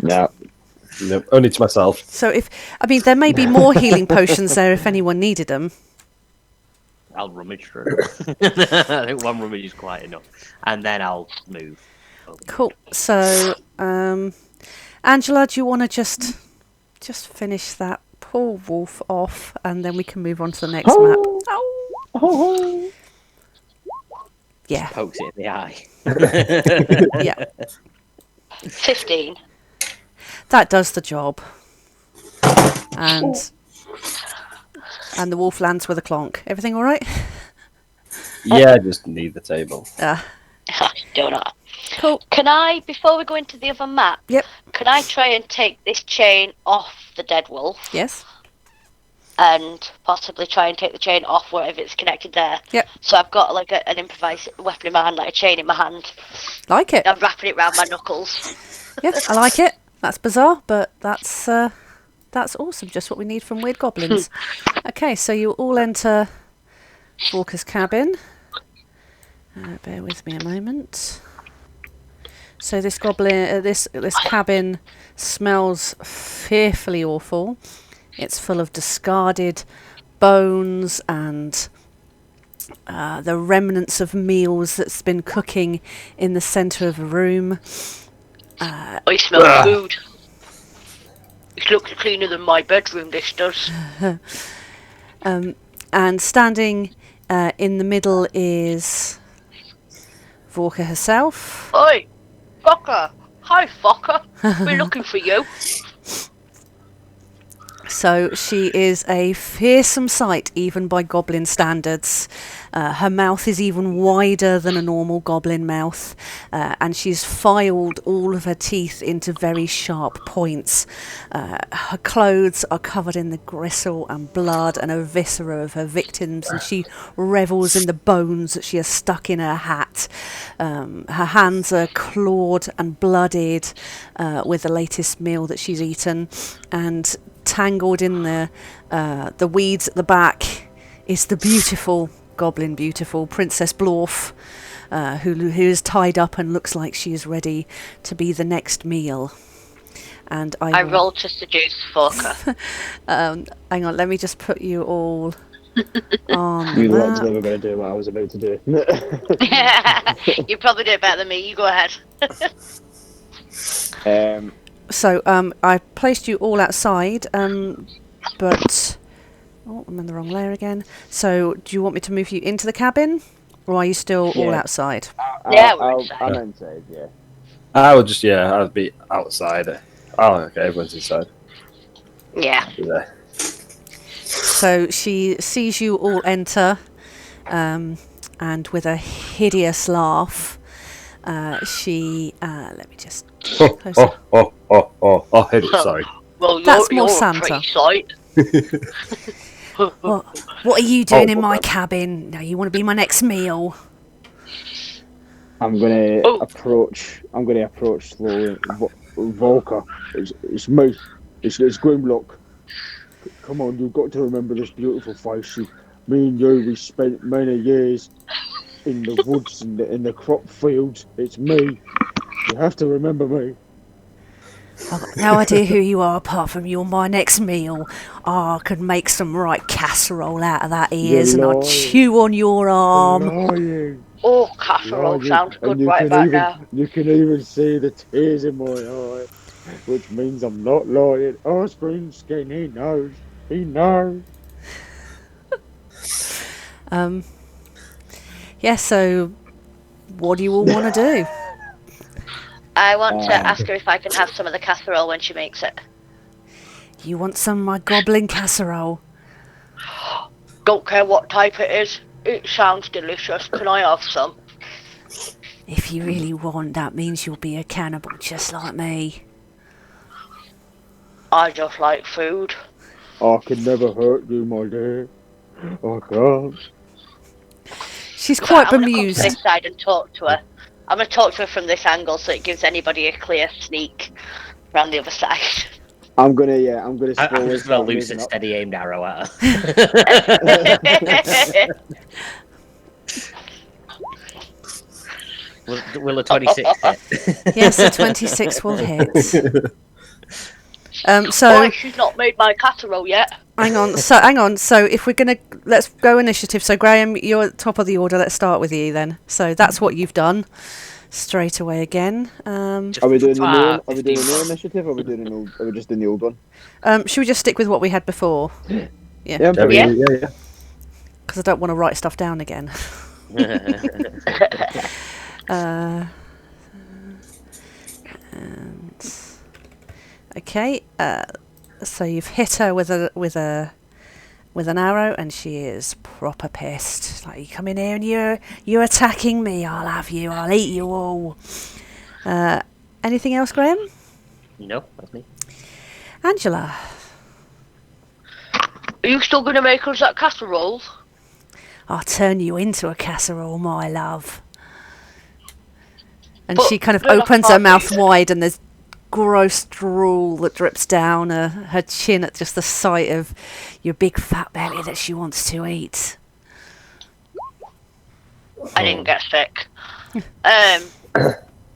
Yeah. No, only to myself. So there may be more healing potions there if anyone needed them. I'll rummage through. I think one rummage is quite enough. And then I'll move. Cool. So, Angela, do you want to just finish that poor wolf off, and then we can move on to the next map? Oh. Yeah. Pokes it in the eye. Yeah. 15. That does the job. And the wolf lands with a clonk. Everything all right? Yeah, just need the table. Donut. Cool. Can I, before we go into the other map, Yep. can I try and take this chain off the dead wolf Yes. and possibly try and take the chain off wherever it's connected there? Yep. So I've got like an improvised weapon in my hand, like a chain in my hand. Like it. I'm wrapping it around my knuckles. Yeah, I like it. That's bizarre, but that's awesome. Just what we need from Weird Goblins. Okay, so you all enter Walker's cabin. Bear with me a moment. So this goblin, this cabin smells fearfully awful. It's full of discarded bones and the remnants of meals that's been cooking in the centre of a room. I smell food. It looks cleaner than my bedroom, this does. And standing in the middle is Vorka herself. Oi, Fokker. Hi, Fokker. We're looking for you. So she is a fearsome sight, even by goblin standards. Her mouth is even wider than a normal goblin mouth, and she's filed all of her teeth into very sharp points. Her clothes are covered in the gristle and blood and her viscera of her victims, and she revels in the bones that she has stuck in her hat. Her hands are clawed and blooded with the latest meal that she's eaten, and tangled in the weeds at the back is the beautiful Princess Blorf, who is tied up and looks like she is ready to be the next meal. And I roll to seduce Fokker. hang on, let me just put you all On the You lot's map. never going to do what I was about to do. You probably do it better than me. You go ahead. So, I placed you all outside, but... Oh, I'm in the wrong layer again. So, do you want me to move you into the cabin? Or are you still all Yeah. outside? Yeah, we're inside. I'm inside, yeah. I'd be outside. Oh, okay, everyone's inside. Yeah. I'll be there. So, she sees you all enter, and with a hideous laugh, she... let me just... Oh, close it. oh, hit it, sorry. Well, That's you're more a Santa. pretty sight. What are you doing in my okay. cabin? No, you want to be my next meal? I'm gonna Oh. approach slowly. Volker, it's me. It's Grimlock. Come on, you've got to remember this beautiful face. Me and you, we spent many years in the woods and in the crop fields. It's me. You have to remember me. I've got no idea who you are apart from you're my next meal. I could make some right casserole out of that ears and I'd lying. chew on your arm. Lying. Oh, casserole Lying. sounds good And you right can about even now. you can even see the tears in my eye, which means I'm not lying. Osprey skin, he knows. He knows. Yeah, so what do you all want to do? I want to ask her if I can have some of the casserole when she makes it. You want some of my goblin casserole? Don't care what type it is. It sounds delicious. Can I have some? If you really want, that means you'll be a cannibal just like me. I just like food. I can never hurt you, my dear. I can't. She's Right, quite I'm gonna come to bemused. this side and talk to her. I'm going to talk to her from this angle so it gives anybody a clear sneak around the other side. I'm gonna I'm slowly just going to start loose moving a up. steady aimed arrow at her. Will a 26 hit? Yes, a 26 will hit. Boy, So she's not made my casserole yet. hang on. So if we're gonna, let's go initiative. So Graham, you're at the top of the order. Let's start with you then. So that's what you've done. Straight away again. Are we doing the new one? Are we doing 15. a new initiative? Or are we doing an old? Are we just doing the old one? Should we just stick with what we had before? Yeah, I'm pretty Yeah. good. Because I don't want to write stuff down again. And okay. So you've hit her with an arrow, and she is proper pissed. Like, you come in here and you're attacking me. I'll have you. I'll eat you all. Anything else, Graham? No, that's me. Angela. Are you still going to make us that casserole? I'll turn you into a casserole, my love. And But she kind of then I opens her can't mouth eat it. wide, and there's gross drool that drips down her chin at just the sight of your big fat belly that she wants to eat. I didn't get sick.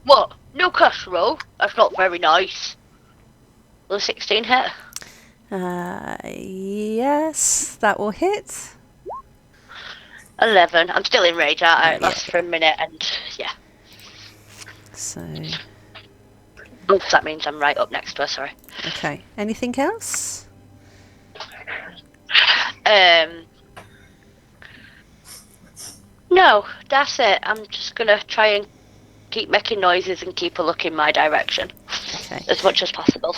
What? No casserole? That's not very nice. Will a 16 hit? Yes, that will hit. 11. I'm still in rage, aren't I? It lasts for a minute and yeah. So, Oops, that means I'm right up next to her, sorry. okay. Anything else? No, that's it. I'm just gonna try and keep making noises and keep a look in my direction. Okay. As much as possible.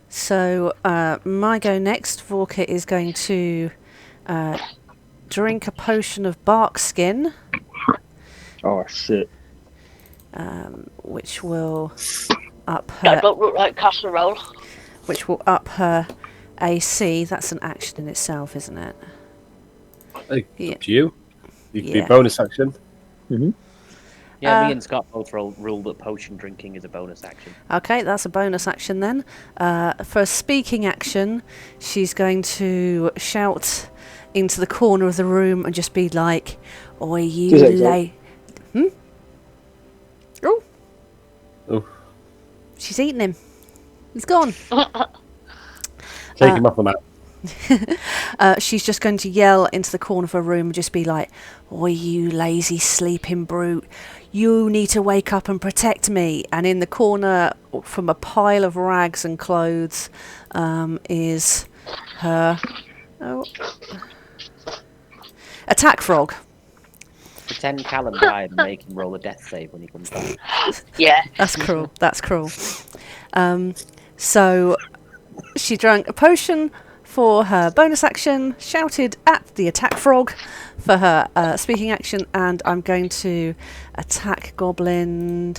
So, my go next. Vorka is going to drink a potion of bark skin, Oh shit! which will up That her don't look like casserole. AC. That's an action in itself, isn't it? Hey, Yeah. up to you. You can Yeah. do bonus action. Yeah, me and Scott both ruled that potion drinking is a bonus action. Okay, that's a bonus action then. For a speaking action, she's going to shout into the corner of the room and just be like, "Oi, you Just like that. lay." Oh, Oh, she's eating him. He's gone. take him off the map. She's just going to yell into the corner of her room and just be like, "Oi, you lazy sleeping brute. You need to wake up and protect me." And in the corner, from a pile of rags and clothes, is her attack frog. Pretend Callum died and make him roll a death save when he comes back. Yeah. That's cruel. That's cruel. So she drank a potion for her bonus action, shouted at the attack frog for her speaking action, and I'm going to attack Goblin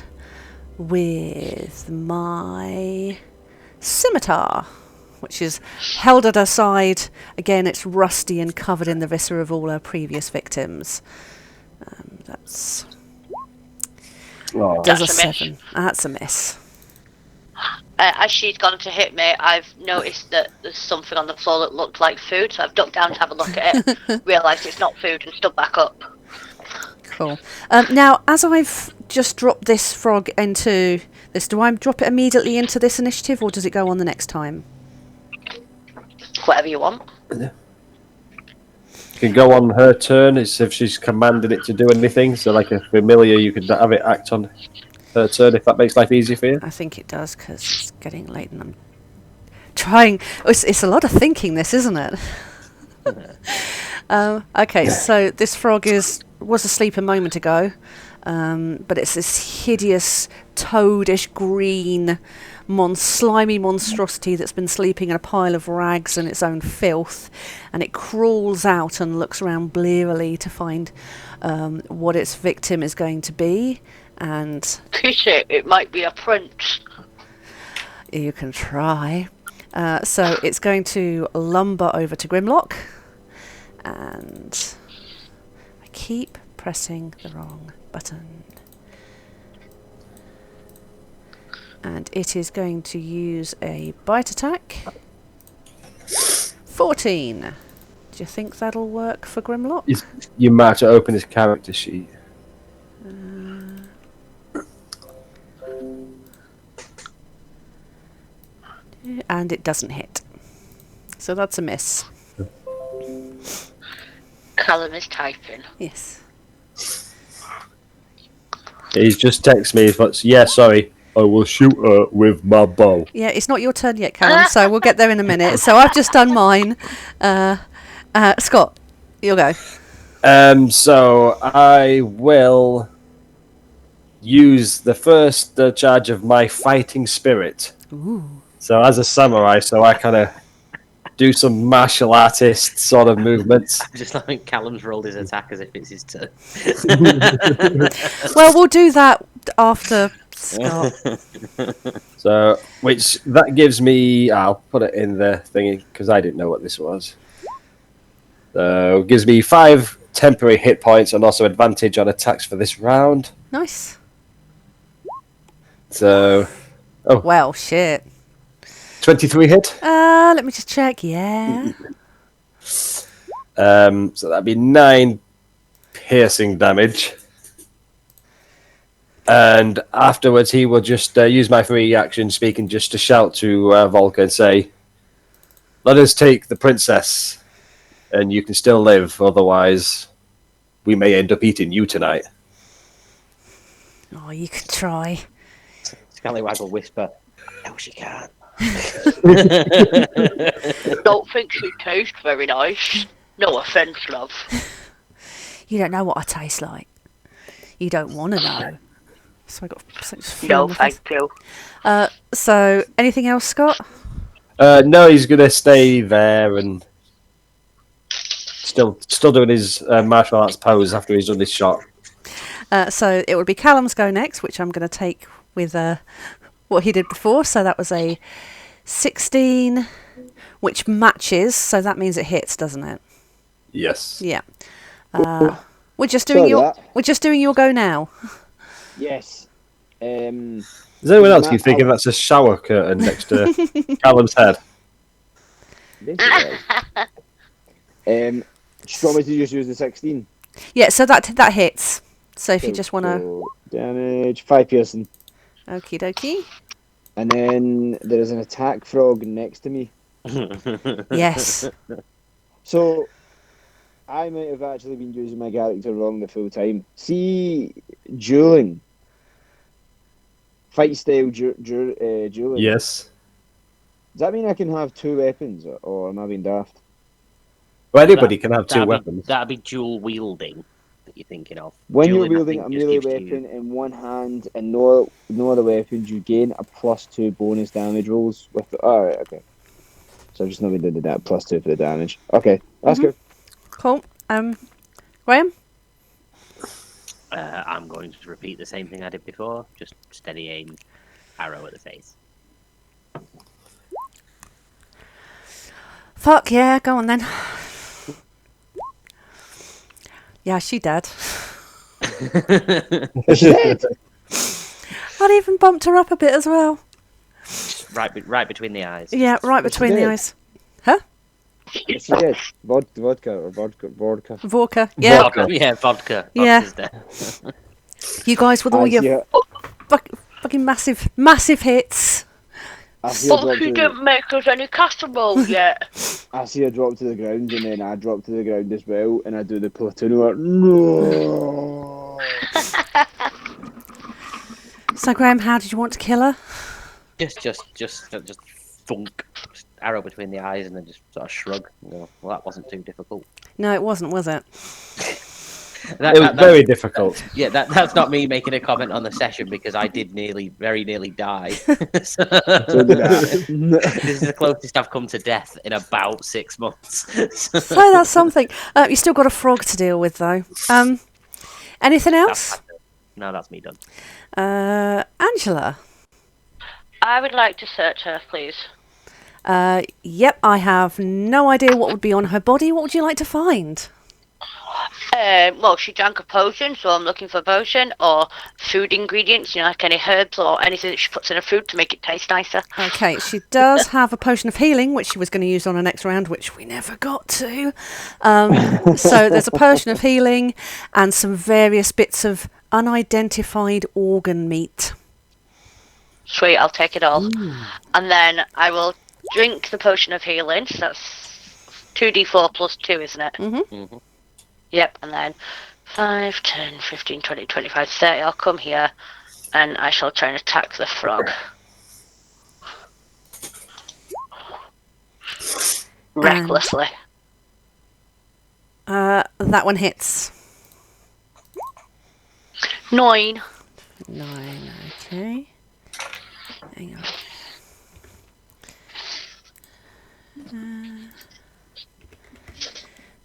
with my scimitar, which is held at her side. Again, it's rusty and covered in the viscera of all her previous victims. That's Oh. does a That's a miss. 7. That's a miss. As she's gone to hit me, I've noticed that there's something on the floor that looked like food, so I've ducked down to have a look at it, realised it's not food, and stood back up. Cool. Now, as I've just dropped this frog into this, do I drop it immediately into this initiative, or does it go on the next time? Whatever you want. You can go on her turn. It's if she's commanded it to do anything. So, like a familiar, you could have it act on her turn if that makes life easier for you. I think it does, because it's getting late and I'm trying. It's a lot of thinking, this, isn't it? Okay, so this frog was asleep a moment ago, but it's this hideous, toadish green, slimy monstrosity that's been sleeping in a pile of rags and its own filth, and it crawls out and looks around blearily to find what its victim is going to be, and Appreciate it might be a prince. you can try. So it's going to lumber over to Grimlock, and I keep pressing the wrong button. And it is going to use a bite attack. 14. Do you think that'll work for Grimlock? You might have to open his character sheet. And it doesn't hit. So that's a miss. Callum is typing. Yes. He's just texted me. But yeah, sorry. I will shoot her with my bow. Yeah, it's not your turn yet, Callum, so we'll get there in a minute. So I've just done mine. Scott, you'll go. So I will use the first charge of my fighting spirit. Ooh. So as a samurai, so I kind of do some martial artist sort of movements. Just like Callum's rolled his attack as if it's his turn. Well, we'll do that after Scott. So, which that gives me, I'll put it in the thingy because I didn't know what this was. So it gives me 5 temporary hit points and also advantage on attacks for this round. Nice. So, Well, shit. 23 hit. Let me just check. Yeah. So that'd be 9 piercing damage. And afterwards, he will just use my free action speaking just to shout to Volker and say, "Let us take the princess, and you can still live. Otherwise, we may end up eating you tonight." Oh, you can try. Scallywag will whisper, "No, she can't." Don't think she tastes very nice. No offence, love. You don't know what I taste like. You don't want to know. So I got such No, thank you. So anything else, Scott? No, he's gonna stay there and still doing his martial arts pose after he's done this shot. So it would be Callum's go next, which I'm going to take with what he did before. So that was a 16, which matches. So that means it hits, doesn't it? Yes. Yeah. We're just doing So We're just doing your go now. Yes. Does anyone else keep thinking that's a shower curtain next to Callum's head? Just want me to just use the 16. Yeah. So that hits. So if you just want to, damage 5 piercing, okie dokie. and then there is an attack frog next to me. Yes. So, I might have actually been using my character wrong the full time. See, dueling. Fight style dueling. Yes. Does that mean I can have two weapons, or am I being daft? Well, anybody can have two weapons. That'd be dual wielding that you're thinking of. When Dueling, you're I wielding think, a just melee gives you- weapon in one hand and no other weapons, you gain a +2 bonus damage rolls with the... Alright, okay. So I've just never did that, +2 for the damage. Okay, that's good. Cool. Graham? I'm going to repeat the same thing I did before. Just steady aim, arrow at the face. Fuck yeah, go on then. Yeah, she dead. Shit! I'd even bumped her up a bit as well. right between the eyes. Yeah, right What's she between the did? eyes. What's she did? Vodka. Vorka. Yeah. Vodka. Yeah, vodka. Yeah. Vodka's there. You guys with all your fucking massive hits. I see her But drop she to didn't make us any casserole yet. I see her drop to the ground, and then I drop to the ground as well, and I do the platoon work. No! So Graham, how did you want to kill her? Just thunk. Just arrow between the eyes and then just sort of shrug. Well, that wasn't too difficult. No, it wasn't, was it? It was very difficult. Yeah, that's not me making a comment on the session because I did very nearly die. So did I. this is the closest I've come to death in about 6 months. So that's something. You still got a frog to deal with, though. Anything else? No, that's me done. Angela. I would like to search her, please. Yep, I have no idea what would be on her body. What would you like to find? Well, she drank a potion, so I'm looking for potion or food ingredients, like any herbs or anything that she puts in her food to make it taste nicer. Okay, she does have a potion of healing, which she was going to use on her next round, which we never got to. So there's a potion of healing and some various bits of unidentified organ meat. Sweet, I'll take it all. And then I will drink the potion of healing, so that's 2d4 plus 2, isn't it? Mm-hmm. Yep, and then 5, 10, 15, 20, 25, 30. I'll come here and I shall try and attack the frog. Recklessly. That one hits. 9. 9, okay. Hang on.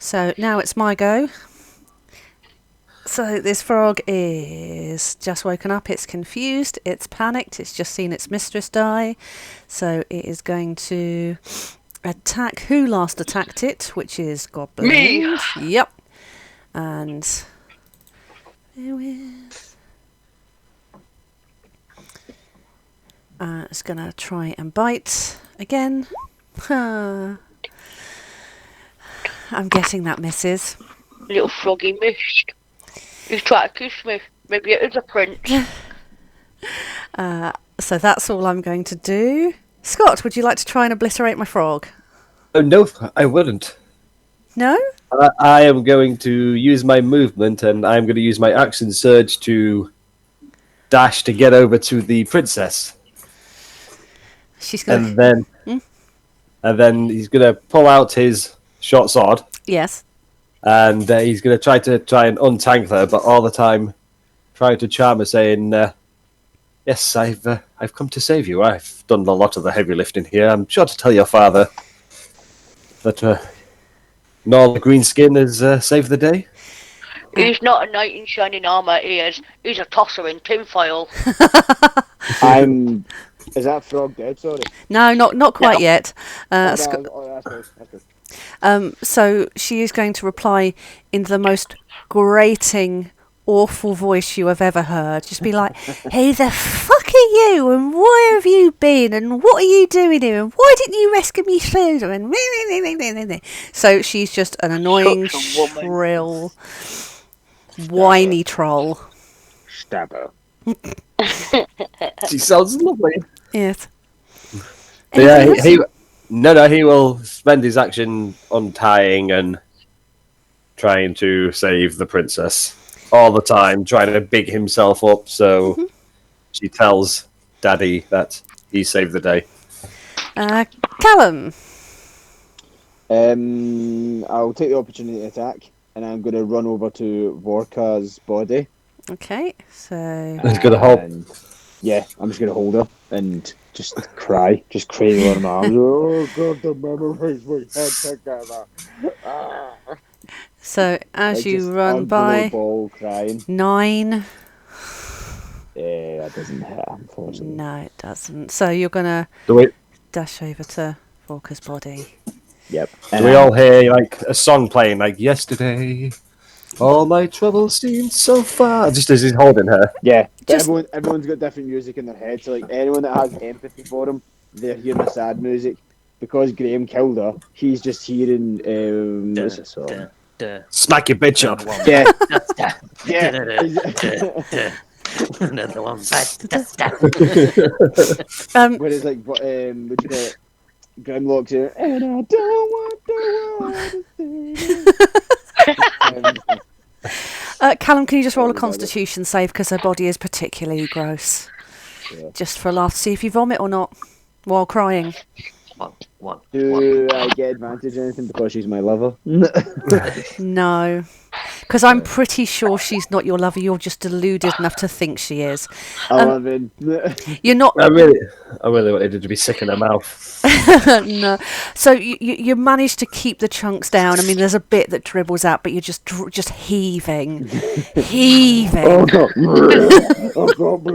So now it's my go. So this frog is just woken up, it's confused, it's panicked, it's just seen its mistress die. So it is going to attack who last attacked it, which is Goblins. Me! Yep. And there is... it's going to try and bite again. I'm guessing that misses. Little froggy missed. He's trying to kiss me. Maybe it is a prince. So that's all I'm going to do. Scott, would you like to try and obliterate my frog? Oh, no, I wouldn't. No? I am going to use my movement, and I'm going to use my action surge to dash to get over to the princess. She's going And then, he's going to pull out his short sword, Yes. and he's going to try and untangle her, but all the time trying to charm her, saying, "Yes, I've come to save you. I've done a lot of the heavy lifting here. I'm sure to tell your father that Nor the green skin has saved the day." He's not a knight in shining armour, he's a tosser in tinfoil. Is that frog dead? Sorry. No, not quite yet. That's good. That's good. So she is going to reply in the most grating, awful voice you have ever heard. Just be like, "Who the fuck are you? And where have you been? And what are you doing here? And why didn't you rescue me sooner?" And so she's just an annoying, Such a woman. shrill, whiny troll. Stab her. She sounds lovely. Yes. But yeah, Anything else? No, he will spend his action untying and trying to save the princess all the time, trying to big himself up so she tells Daddy that he saved the day. Callum. I'll take the opportunity to attack, and I'm going to run over to Vorka's body. Okay, so He's going to hold. And, yeah, I'm just going to hold her and just cry, just cradle her in my arms. Oh God, the memories we had together. Ah. so as Like, you just run ugly by, ball crying. 9. Yeah, that doesn't hurt, unfortunately. No, it doesn't. So you're gonna Do we dash over to Volker's body. Yep. do we all hear like a song playing like yesterday? All my troubles seem so far. Just as he's holding her. Yeah, but Just- everyone's got different music in their head. So like anyone that has empathy for him, they're hearing the sad music. Because Graham killed her, he's just hearing what's the song? Smack your bitch up. Yeah, yeah. Another one bites the dust. Where it's like, what do you call it? Grimlock's here, and I don't want the world to see. Callum, can you just roll a Sorry about Constitution save because her body is particularly gross? Yeah. Just for a laugh to see if you vomit or not while crying. One. Do I get advantage or anything because she's my lover? No, because I'm pretty sure she's not your lover. You're just deluded enough to think she is. 11. You're not. I really wanted it to be sick in her mouth. No. So you managed to keep the chunks down. I mean, there's a bit that dribbles out, but you're just heaving, heaving. Oh God! Oh God!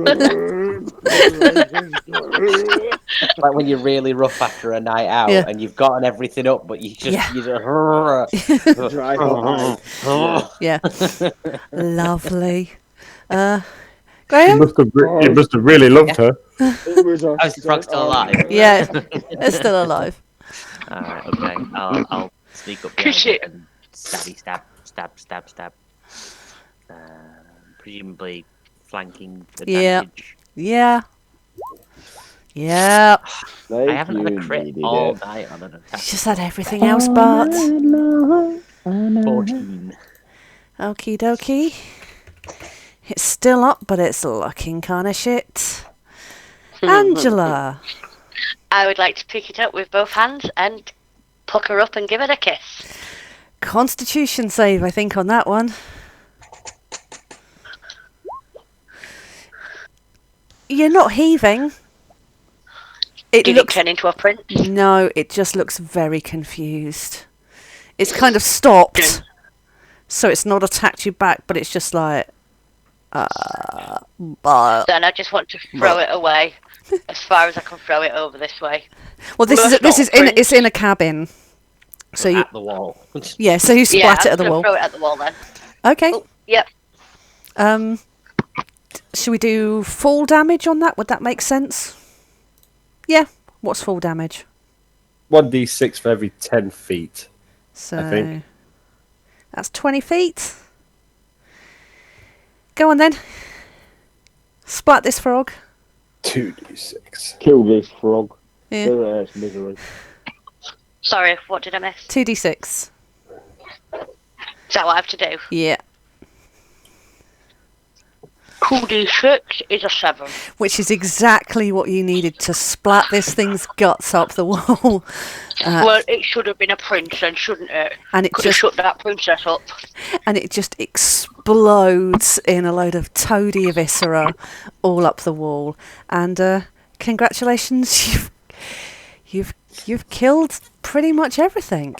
Like when you're really rough after a night out Yeah. and you've gotten everything up, but you just Yeah. you just Dry hot eye. Yeah, lovely. Graham. You must have really loved her. It was a How's the frog still alive? Yeah, it's still alive. Alright, okay. I'll sneak up behind Shit. it and stab. Presumably flanking Yeah. advantage. Yeah. Yeah. Like I haven't had a you crit needed all it. night on an attack. She's just had everything else but. 14. Okie dokie. It's still up, but it's looking kind of shit. Angela. I would like to pick it up with both hands and pluck her up and give it a kiss. Constitution save, I think, on that one. You're not heaving. It Did looks. it turn into a prince? No, it just looks very confused. It's kind of stopped, so it's not attacked you back, but it's just like. But Then I just want to throw it away as far as I can throw it over this way. well, this Well, is that's not it's in a cabin. So you At the wall. yeah, so you Yeah, splat it I'm at the gonna wall. throw it at the wall then. Okay. Oh, yep. Should we do full damage on that? Would that make sense? Yeah. What's full damage? 1d6 for every 10 feet. So I think. that's 20 feet. Go on then. Splat this frog. 2d6. Kill this frog. Yeah. Their ass misery. Sorry, what did I miss? 2d6. Is that what I have to do? Yeah. 2d6 is a 7. Which is exactly what you needed to splat this thing's guts up the wall. Well, it should have been a prince then, shouldn't it? And it Could have just shut that princess up. and it just explodes in a load of toady viscera all up the wall. And congratulations, you've killed pretty much everything.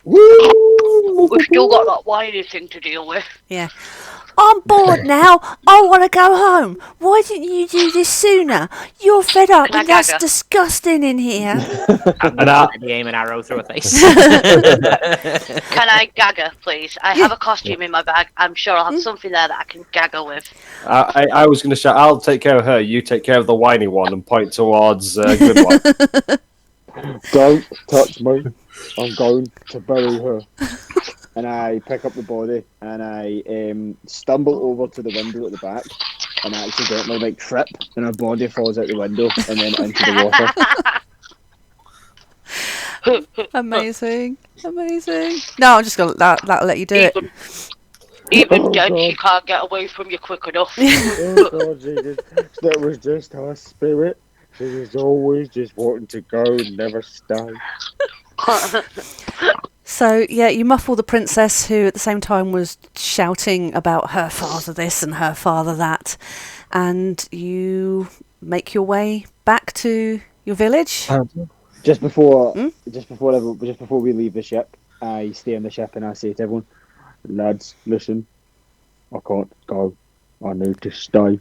We've still got that whiny thing to deal with. Yeah. I'm bored now. I want to go home. Why didn't you do this sooner? You're fed up Can I and that's gag her? disgusting in here. I'm gonna aim an arrow through her face. Can I gag her, please? I have a costume in my bag. I'm sure I'll have something there that I can gag her with. I was going to shout, I'll take care of her, you take care of the whiny one, and point towards Grimlock. Don't touch me. I'm going to bury her. And I pick up the body and I stumble over to the window at the back and accidentally trip and her body falls out the window and then into the water. Amazing. No, I'm just gonna that'll let you do it. Even Oh, dead, God. she can't get away from you quick enough. Oh God, that was just her spirit. She was always just wanting to go and never stay. So yeah, you muffle the princess, who at the same time was shouting about her father this and her father that, and you make your way back to your village. Just before, Hmm? just before we leave the ship, I stay on the ship and I say to everyone, lads, listen, I can't go. I need to stay.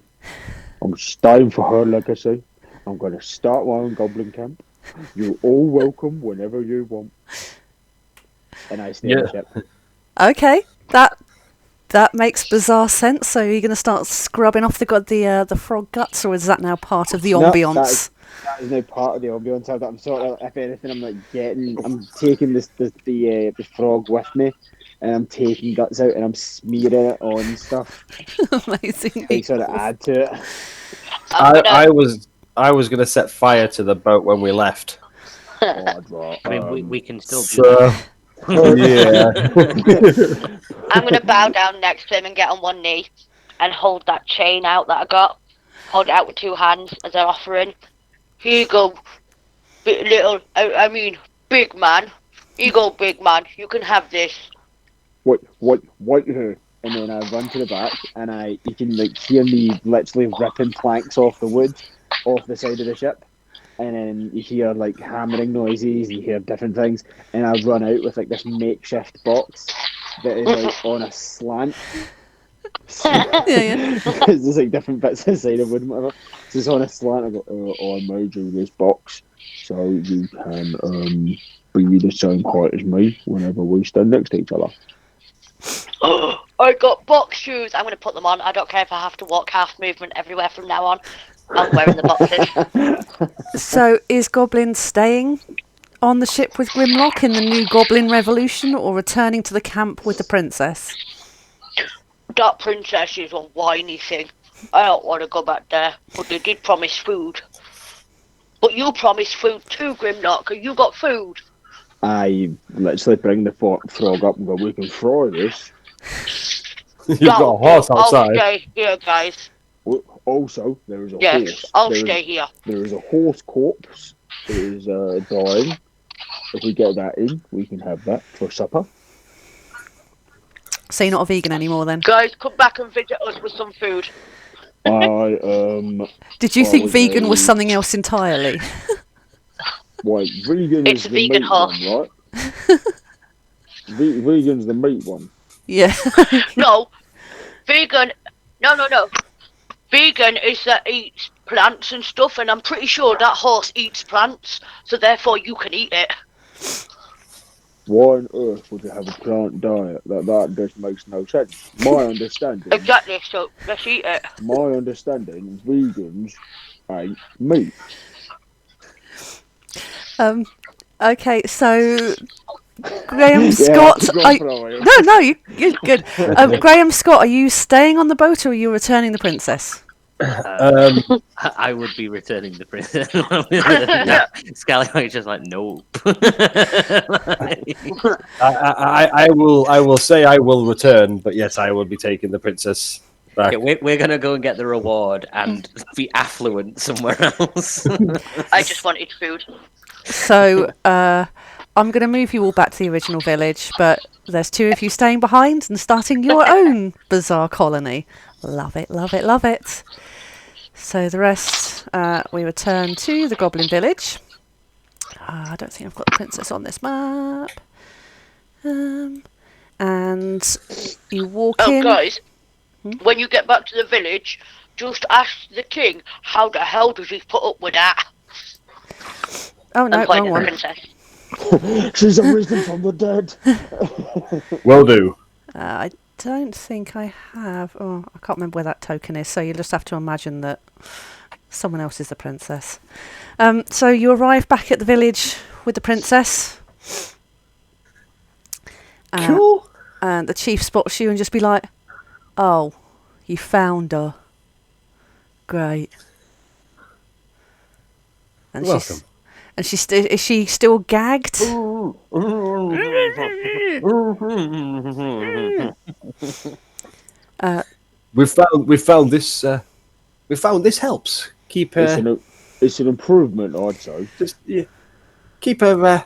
I'm staying for her legacy. I'm going to start my own goblin camp. You're all welcome whenever you want. And I stay on the ship. Okay, that makes bizarre sense. So you're going to start scrubbing off the frog guts, or is that now part of the No, ambience? that is now part of the ambience. I'm sort of, if anything, I'm taking the frog with me, and I'm taking guts out and I'm smearing it on stuff. Amazing. Like sort of add to it. I'm gonna- I was going to set fire to the boat when we left. I mean, we can still do So, that. yeah. I'm gonna bow down next to him and get on one knee and hold that chain out that I got. Hold it out with two hands as an offering. Here you go, big man. Here you go, big man. You can have this. What her? And then I run to the back, and you can like hear me literally ripping planks off the wood, off the side of the ship, and then you hear like hammering noises, you hear different things, and I run out with like this makeshift box that is like on a slant. Yeah. There's like different bits inside of wood and whatever. So it's on a slant. I go, I made you this box so you can be the same height as me whenever we stand next to each other. I got box shoes. I'm gonna put them on. I don't care if I have to walk half movement everywhere from now on. I'm wearing the boxes. So is Goblin staying on the ship with Grimlock in the new Goblin Revolution, or returning to the camp with the princess? That princess is a whiny thing. I don't want to go back there, but they did promise food. But you promised food too, Grimlock, and you got food. I literally bring the frog up and go, we can fry this. You've got a horse I'll outside. stay here, guys. Also, there is a Yes, horse. I'll stay here. There is a horse corpse. It is dying. If we get that in, we can have that for supper. So you're not a vegan anymore then? Guys, come back and visit us with some food. Did you think vegan was a- something else entirely? Wait, vegan It's is a the vegan meat horse. one, right? Vegan's the meat one. Yeah. No, vegan. No. Vegan is that eats plants and stuff, and I'm pretty sure that horse eats plants, so therefore you can eat it. Why on earth would you have a plant diet? That just makes no sense. My understanding. Exactly. So let's eat it. My understanding, vegans eat meat. Okay, so Graham Yeah, Scott. go on for a while. No, you're good. Graham Scott, are you staying on the boat, or are you returning the princess? I would be returning the princess. Scallywag's just like, nope. I will say I will return, but yes, I will be taking the princess back. Yeah, we're gonna go and get the reward and be affluent somewhere else. I just wanted food. So I'm going to move you all back to the original village, but there's two of you staying behind and starting your own bizarre colony. Love it, love it, love it. So the rest, we return to the Goblin Village. I don't think I've got the princess on this map. And you walk in. Guys, when you get back to the village, just ask the king how the hell does he put up with that? Oh no, I'm pointing wrong at the one. princess. She's arisen from the dead. Will do. I don't think I have. Oh, I can't remember where that token is. So you'll just have to imagine that someone else is the princess. So you arrive back at the village with the princess. Cool. And the chief spots you and just be like, "Oh, you found her. Great." And Welcome. And is she still gagged? We found this. We found this helps keep her. It's an improvement, I'd say. Keep her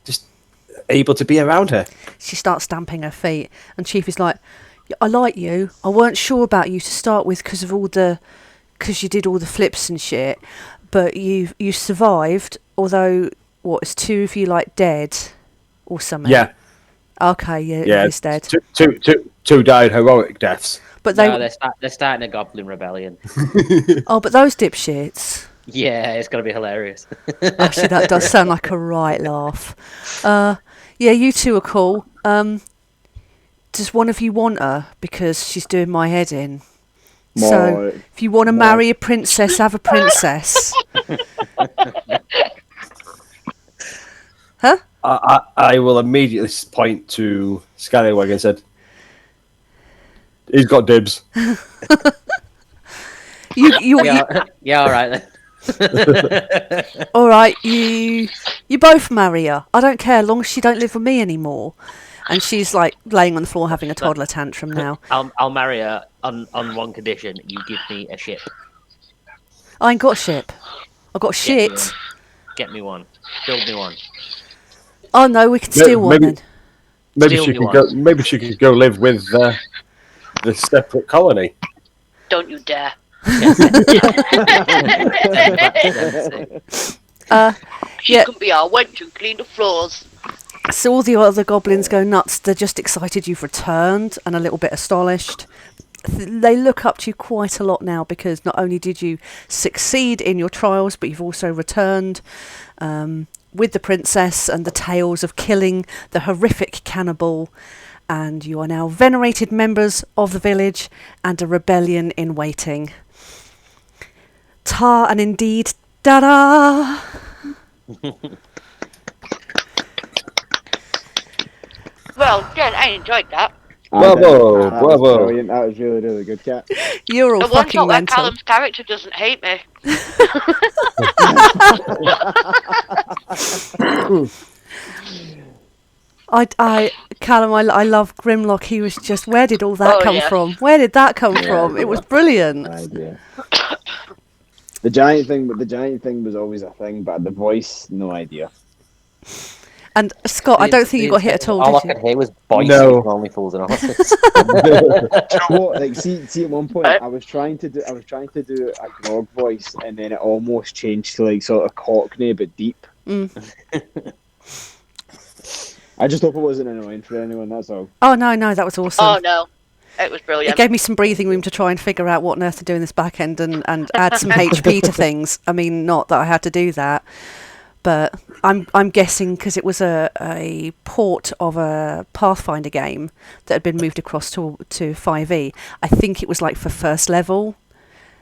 just able to be around her. She starts stamping her feet, and Chief is like, "I like you. I weren't sure about you to start with because you did all the flips and shit, but you survived. Although, is 2 of you like dead or something? Yeah. Okay, yeah, he's dead. Two died heroic deaths. But they're starting a Goblin rebellion. Oh, but those dipshits. Yeah, it's gonna be hilarious. Actually, that does sound like a right laugh. Yeah, you two are cool. Does one of you want her? Because she's doing my head in. So, if you want to marry a princess, have a princess. Huh? I will immediately point to Scallywag and said, "He's got dibs." Yeah, all right then. All right, you both marry her. I don't care, as long as she don't live with me anymore. And she's like laying on the floor having a toddler tantrum now. I'll marry her on one condition: you give me a ship. I ain't got a ship. I've got shit. Get me one. Build me one. Oh no, we can steal one then. Maybe she could go live with the separate colony. Don't you dare. She can be our wench and clean the floors. So all the other goblins go nuts. They're just excited you've returned and a little bit astonished. They look up to you quite a lot now because not only did you succeed in your trials, but you've also returned with the princess and the tales of killing the horrific cannibal. And you are now venerated members of the village and a rebellion in waiting. Ta and indeed, da-da! Well, Jen, I enjoyed that. Bravo, That bravo. was brilliant. That was really, really good, Cat. You're all The one fucking shot where mental. Callum's character doesn't hate me. Callum, I love Grimlock. He was just, where did all that come from? Where did that come from? It was brilliant. No idea. The giant thing was always a thing, but the voice, no idea. And Scott, I don't think you got hit at all, All I did could you? hear was voices No. from Only Fools and Horses. What? Like, see, at one point, I was trying to do a grog voice, and then it almost changed to like sort of Cockney but deep. I just hope it wasn't annoying for anyone. That's all. Oh no, that was awesome. Oh no, it was It brilliant. gave me some breathing room to try and figure out what on earth to do in this back end and add some HP to things. I mean, not that I had to do that, but I'm guessing because it was a port of a Pathfinder game that had been moved across to 5e. I think it was like for first level.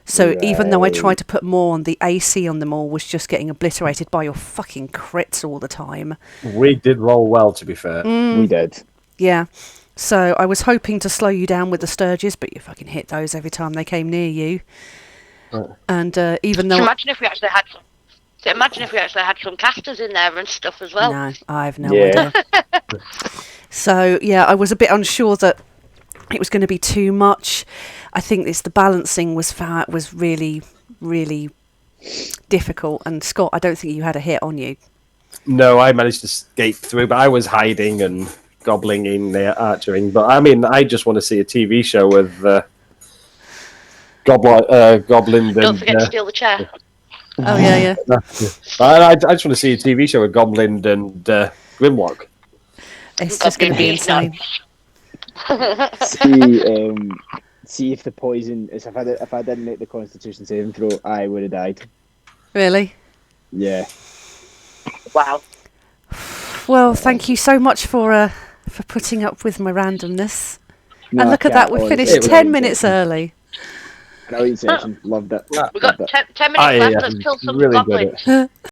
So even though I tried to put more on, the AC on them all was just getting obliterated by your fucking crits all the time. We did roll well, to be fair. We did. Yeah. So I was hoping to slow you down with the Sturges, but you fucking hit those every time they came near you. And even though... Imagine if we actually had some casters in there and stuff as well. No, I have no idea. So, yeah, I was a bit unsure that it was going to be too much. I think the balancing was really, really difficult. And Scott, I don't think you had a hit on you. No, I managed to escape through, but I was hiding and gobbling in there, archering. But I mean, I just want to see a TV show with Goblin. Don't forget to steal the chair. Oh, yeah. I just want to see a TV show with Goblin and Grimlock. It's just going to be insane. See if the poison is. If I didn't make the Constitution saving throw, I would have died. Really? Yeah. Wow. Well, thank you so much for putting up with my randomness. No, And look at that, we finished 10 minutes early. Great session. Loved it. We got 10 minutes left. Let's kill some really goblins. good.